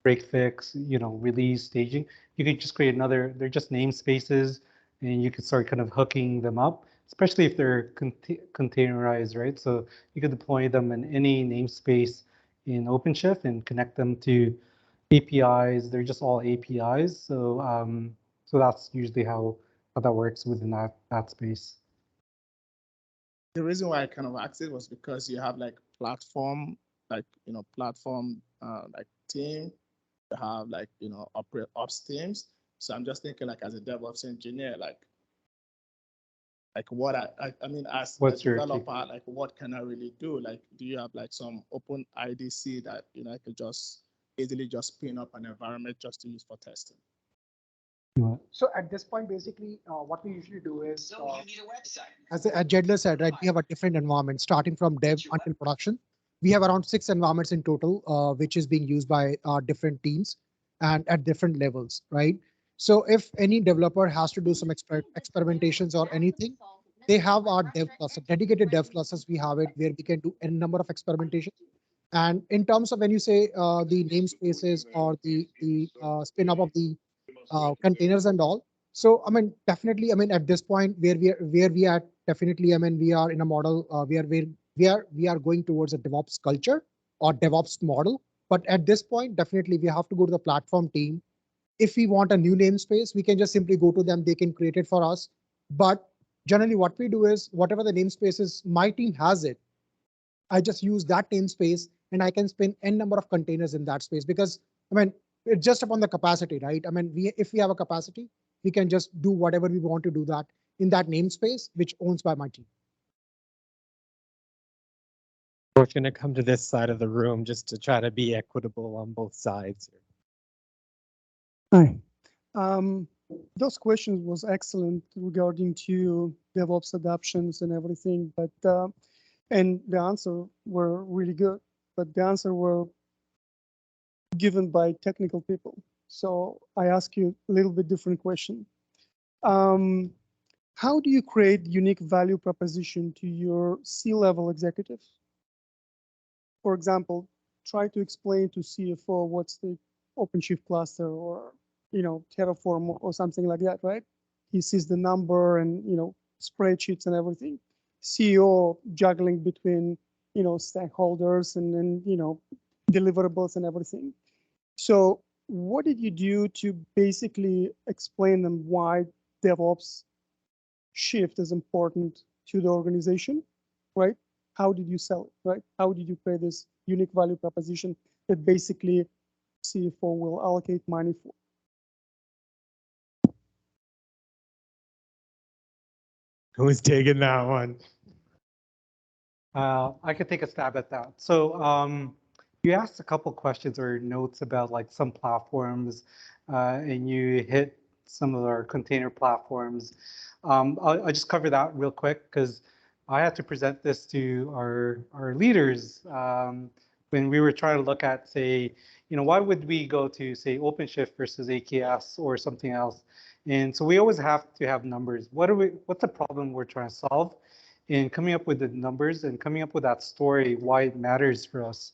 Speaker 8: break fix, release, staging. You could just create another. They're just namespaces, and you could start kind of hooking them up, especially if they're containerized, right? So you could deploy them in any namespace in OpenShift and connect them to APIs. They're just all APIs. So so that's usually how that works within that space.
Speaker 14: The reason why I kind of asked it was because you have like platform, like, platform like team, you have like, ops teams. So I'm just thinking like as a DevOps engineer, like what I mean, as a developer, like what can I really do? Like, do you have like some open IDC that, I could just easily just spin up an environment just to use for testing?
Speaker 16: So at this point, basically, what we usually do is, as Jadeler said, right, we have a different environment starting from dev until production. We have around 6 environments in total, which is being used by different teams and at different levels, right? So if any developer has to do some experimentations or anything, they have our dev cluster, dedicated dev clusters. We have it where we can do any number of experimentations. And in terms of when you say the namespaces or the spin up of the containers and all, so I mean definitely, I mean at this point where we are definitely, I mean we are in a model where we are going towards a DevOps culture or DevOps model. But at this point, definitely we have to go to the platform team. If we want a new namespace, we can just simply go to them. They can create it for us. But generally what we do is whatever the namespace is, my team has it. I just use that namespace and I can spin n number of containers in that space, because I mean, it's just upon the capacity, right? I mean, if we have a capacity, we can just do whatever we want to do that in that namespace, which owns by my team.
Speaker 12: We're going to come to this side of the room just to try to be equitable on both sides.
Speaker 18: Hi. Those questions was excellent regarding to DevOps adoptions and everything, but and the answer were really good, but the answer were given by technical people. So I ask you a little bit different question. How do you create unique value proposition to your C-level executives? For example, try to explain to CFO what's the OpenShift cluster, or Terraform or something like that, right? He sees the number and spreadsheets and everything. CEO juggling between stakeholders and deliverables and everything. So what did you do to basically explain them why DevOps shift is important to the organization, right? How did you sell it, right? How did you create this unique value proposition that basically CFO will allocate money for?
Speaker 12: Who's taking that one?
Speaker 8: I could take a stab at that. So you asked a couple questions or notes about like some platforms, and you hit some of our container platforms. I'll just cover that real quick because I had to present this to our leaders when we were trying to look at, say, why would we go to, say, OpenShift versus AKS or something else? And so we always have to have numbers. What's the problem we're trying to solve? And coming up with the numbers and coming up with that story, why it matters for us.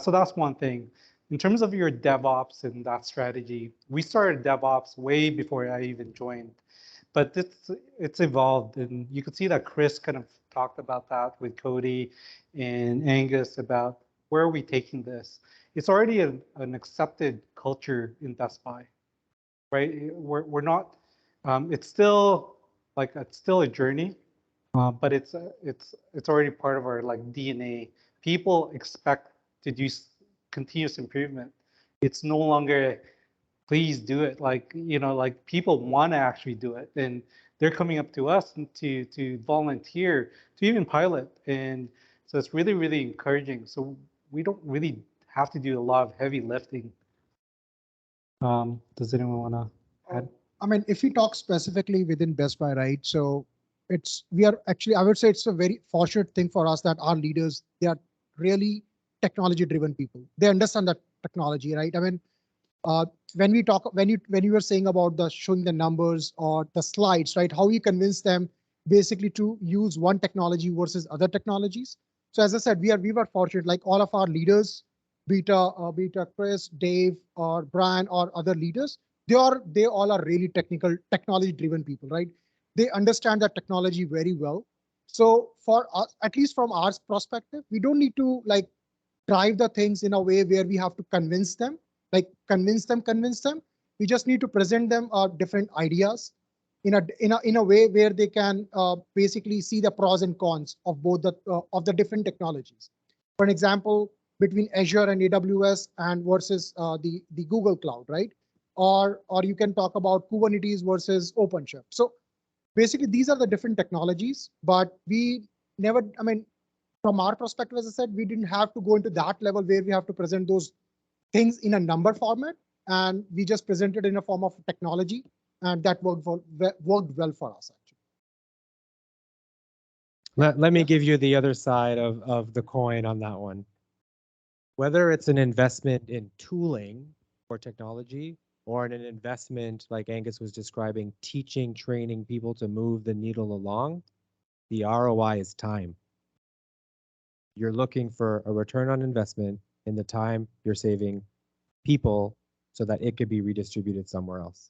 Speaker 8: So that's one thing. In terms of your DevOps and that strategy, we started DevOps way before I even joined. But it's evolved, and you could see that Chris kind of talked about that with Cody and Aengus about where are we taking this. It's already an accepted culture in Best Buy, right? We're not. It's still a journey, but it's already part of our DNA. People expect to do continuous improvement. It's no longer, please do it. Like people want to actually do it, and they're coming up to us to volunteer to even pilot, and so it's really, really encouraging. So we don't really have to do a lot of heavy lifting. Does anyone want to add?
Speaker 16: I mean, if we talk specifically within Best Buy, right? So we are actually, I would say it's a very fortunate thing for us that our leaders, they are really technology driven people. They understand that technology, right? I mean, when you were saying about showing the numbers or the slides, right? How you convince them basically to use one technology versus other technologies. So as I said, we were fortunate, like all of our leaders, Beta Chris, Dave, or Brian, or other leaders, they all are really technology driven people, right? They understand that technology very well. So for us, at least from our perspective, we don't need to like drive the things in a way where we have to convince them. Convince them. We just need to present them different ideas in a way where they can basically see the pros and cons of both the different technologies. For an example, between Azure and AWS and versus the Google Cloud, right? Or you can talk about Kubernetes versus OpenShift. So basically, these are the different technologies, but we never, I mean, from our perspective, as I said, we didn't have to go into that level where we have to present those things in a number format, and we just presented in a form of technology, and that worked well for us.
Speaker 12: Let me give you the other side of the coin on that one. Whether it's an investment in tooling or technology, or in an investment like Aengus was describing, teaching, training people to move the needle along, the ROI is time. You're looking for a return on investment in the time you're saving people so that it could be redistributed somewhere else.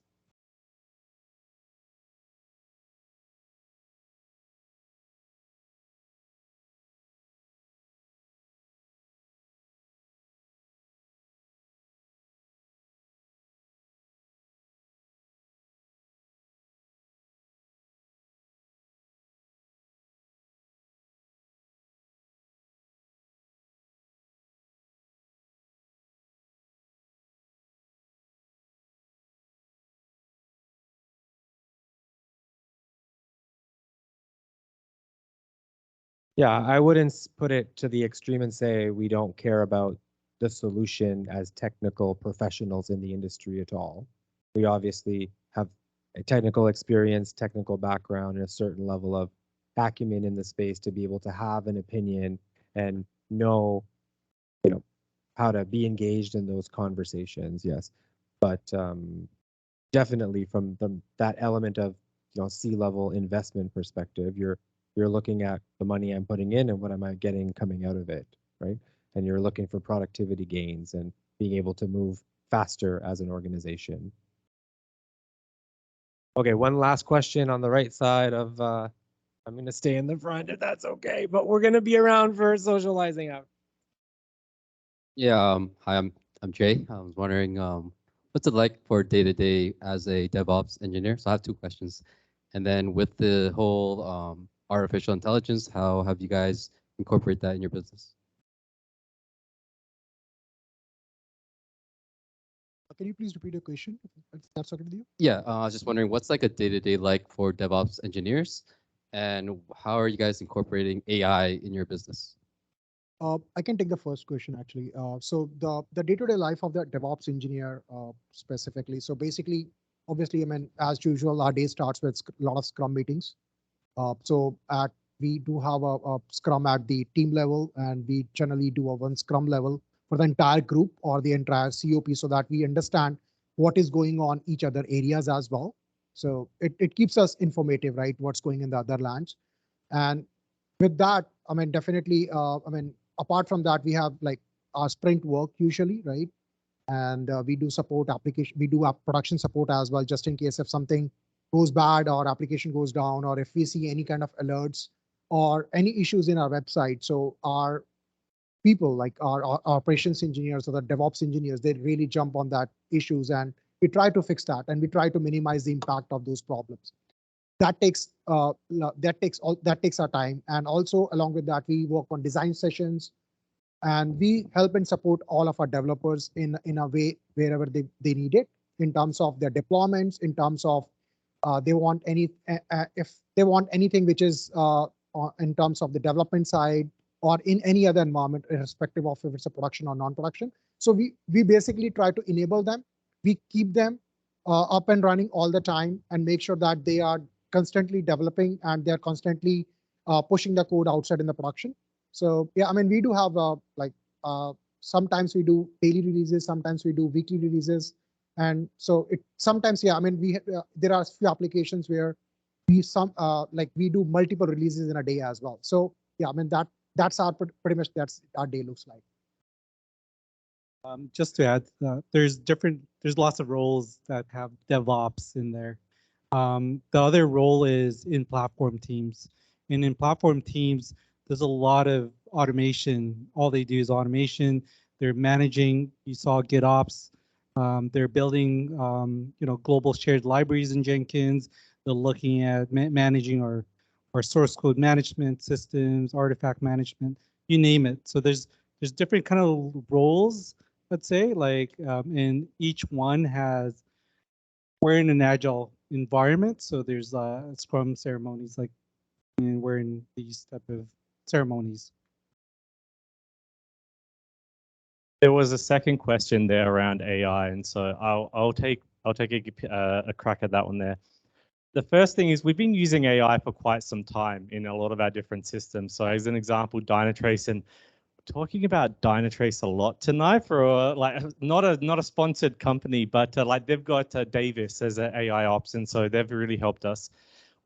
Speaker 12: Yeah, I wouldn't put it to the extreme and say we don't care about the solution as technical professionals in the industry at all. We obviously have a technical experience, technical background, and a certain level of acumen in the space to be able to have an opinion and know, how to be engaged in those conversations. Yes, but definitely from that element of C-level investment perspective, you're looking at the money I'm putting in and what am I getting coming out of it, right? And you're looking for productivity gains and being able to move faster as an organization. Okay, one last question on the right side of, I'm going to stay in the front if that's okay, but we're going to be around for socializing out.
Speaker 19: Yeah, hi, I'm Jay. I was wondering, what's it like for day-to-day as a DevOps engineer? So I have two questions. And then with the whole artificial intelligence, how have you guys incorporate that in your business?
Speaker 16: Can you please repeat your question, if that's okay with you?
Speaker 19: Yeah, I was just wondering, what's like a day-to-day like for DevOps engineers? And how are you guys incorporating AI in your business?
Speaker 16: I can take the first question actually. So the day-to-day life of the DevOps engineer specifically. So basically, obviously, I mean, as usual, our day starts with a lot of Scrum meetings. We do have a Scrum at the team level, and we generally do a one Scrum level for the entire group or the entire COP so that we understand what is going on each other areas as well. So it keeps us informative, right? What's going in the other lands. And with that, I mean, definitely, apart from that, we have like our sprint work usually, right? And we do support application, we do our production support as well, just in case if something goes bad or application goes down, or if we see any kind of alerts or any issues in our website. So our people, like our operations engineers or the DevOps engineers, they really jump on that issues, and we try to fix that, and we try to minimize the impact of those problems. That takes our time, and also along with that, we work on design sessions, and we help and support all of our developers in a way wherever they need it, in terms of their deployments, in terms of they want any if they want anything which is in terms of the development side or in any other environment, irrespective of if it's a production or non-production. So we basically try to enable them. We keep them up and running all the time and make sure that they are constantly developing and they're constantly pushing the code outside in the production. So yeah, I mean, we do have sometimes we do daily releases, sometimes we do weekly releases. And so sometimes, yeah, I mean, there are a few applications where we do multiple releases in a day as well. So yeah, I mean, that's pretty much that's our day looks like.
Speaker 8: Just to add, there's lots of roles that have DevOps in there. The other role is in platform teams, and in platform teams, there's a lot of automation. All they do is automation. They're managing. You saw GitOps. They're building, global shared libraries in Jenkins. They're looking at managing our source code management systems, artifact management, you name it. So there's different kind of roles, let's say, and each one we're in an agile environment. So there's Scrum ceremonies, and we're in these type of ceremonies.
Speaker 3: There was a second question there around AI, and so I'll take a crack at that one there. The first thing is we've been using AI for quite some time in a lot of our different systems. So as an example, Dynatrace, and we're talking about Dynatrace a lot tonight for not a sponsored company, but they've got Davis as an AI ops, and so they've really helped us.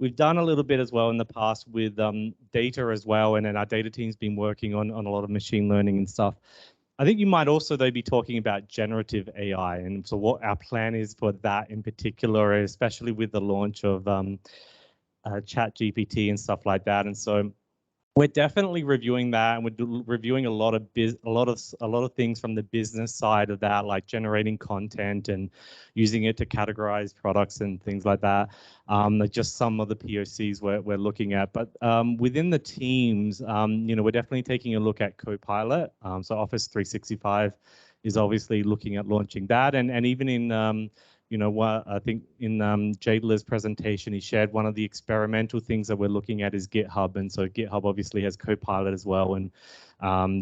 Speaker 3: We've done a little bit as well in the past with data as well, and then our data team's been working on a lot of machine learning and stuff. I think you might also though be talking about generative AI, and so what our plan is for that in particular, especially with the launch of Chat GPT and stuff like that. And so we're definitely reviewing that, and we're reviewing a lot of things from the business side of that, like generating content and using it to categorize products and things like that. Just some of the POCs we're looking at, but within the teams, you know, we're definitely taking a look at Copilot. So Office 365 is obviously looking at launching that, and even in you know, what I think in Jadeler's presentation, he shared one of the experimental things that we're looking at is GitHub. And so GitHub obviously has Copilot as well. And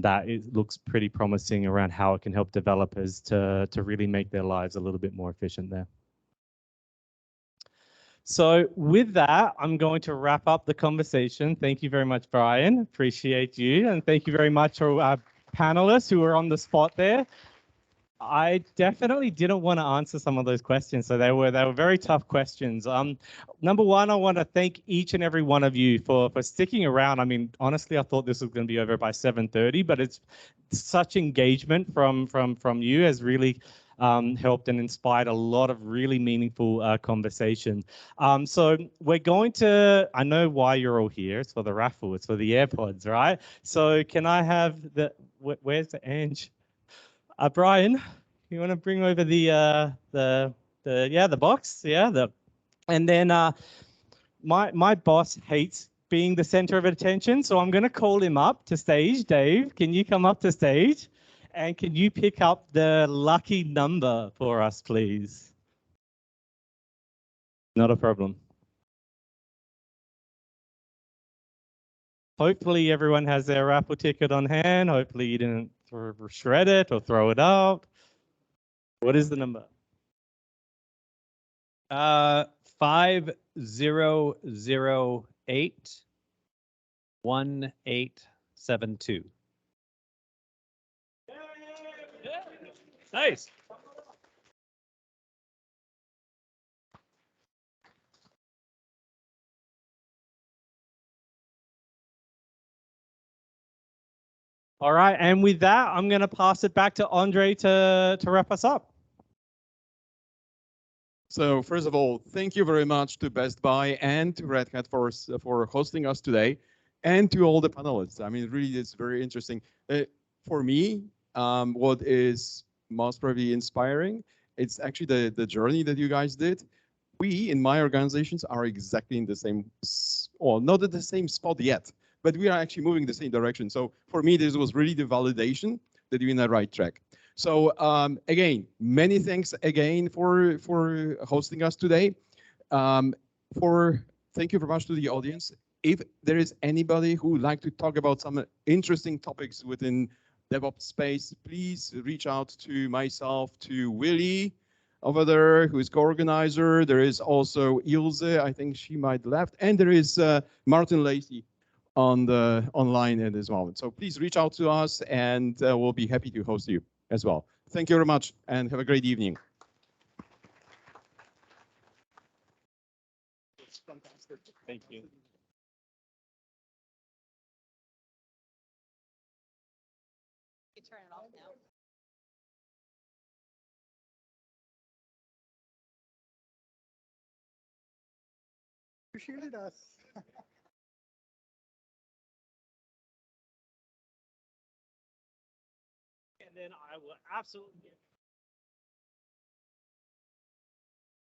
Speaker 3: that looks pretty promising around how it can help developers to really make their lives a little bit more efficient there. So with that, I'm going to wrap up the conversation. Thank you very much, Brian. Appreciate you. And thank you very much to our panelists who are on the spot there. I definitely didn't want to answer some of those questions, so they were very tough questions. Number one, I want to thank each and every one of you for sticking around. I mean, honestly, I thought this was going to be over by 7:30, but it's such engagement from you has really helped and inspired a lot of really meaningful conversation. So we're going to, I know why you're all here. It's for the raffle. It's for the AirPods, right? So can I have where's the Ange? Brian, you want to bring over the box? Yeah, and then my boss hates being the center of attention, so I'm going to call him up to stage. Dave, can you come up to stage? And can you pick up the lucky number for us, please? Not a problem. Hopefully everyone has their raffle ticket on hand. Hopefully you didn't shred it or throw it out. What is the number?
Speaker 7: 50081872. Nice.
Speaker 3: All right, and with that, I'm going to pass it back to Andre to wrap us up.
Speaker 20: So first of all, thank you very much to Best Buy and to Red Hat for hosting us today, and to all the panelists. I mean, really, it's very interesting. For me, what is most probably inspiring, it's actually the journey that you guys did. We, in my organizations, are exactly in the same, or not at the same spot yet, but we are actually moving the same direction. So for me, this was really the validation that you're in the right track. So again, many thanks again for hosting us today. Thank you very much to the audience. If there is anybody who would like to talk about some interesting topics within DevOps space, please reach out to myself, to Willie over there, who is co-organizer. There is also Ilse, I think she might left, and there is Martin Lacey on the online at this moment. So please reach out to us, and we'll be happy to host you as well. Thank you very much, and have a great evening.
Speaker 3: It's fantastic. Thank you.
Speaker 15: You turn it off now.
Speaker 16: Appreciated us.
Speaker 3: And then I will absolutely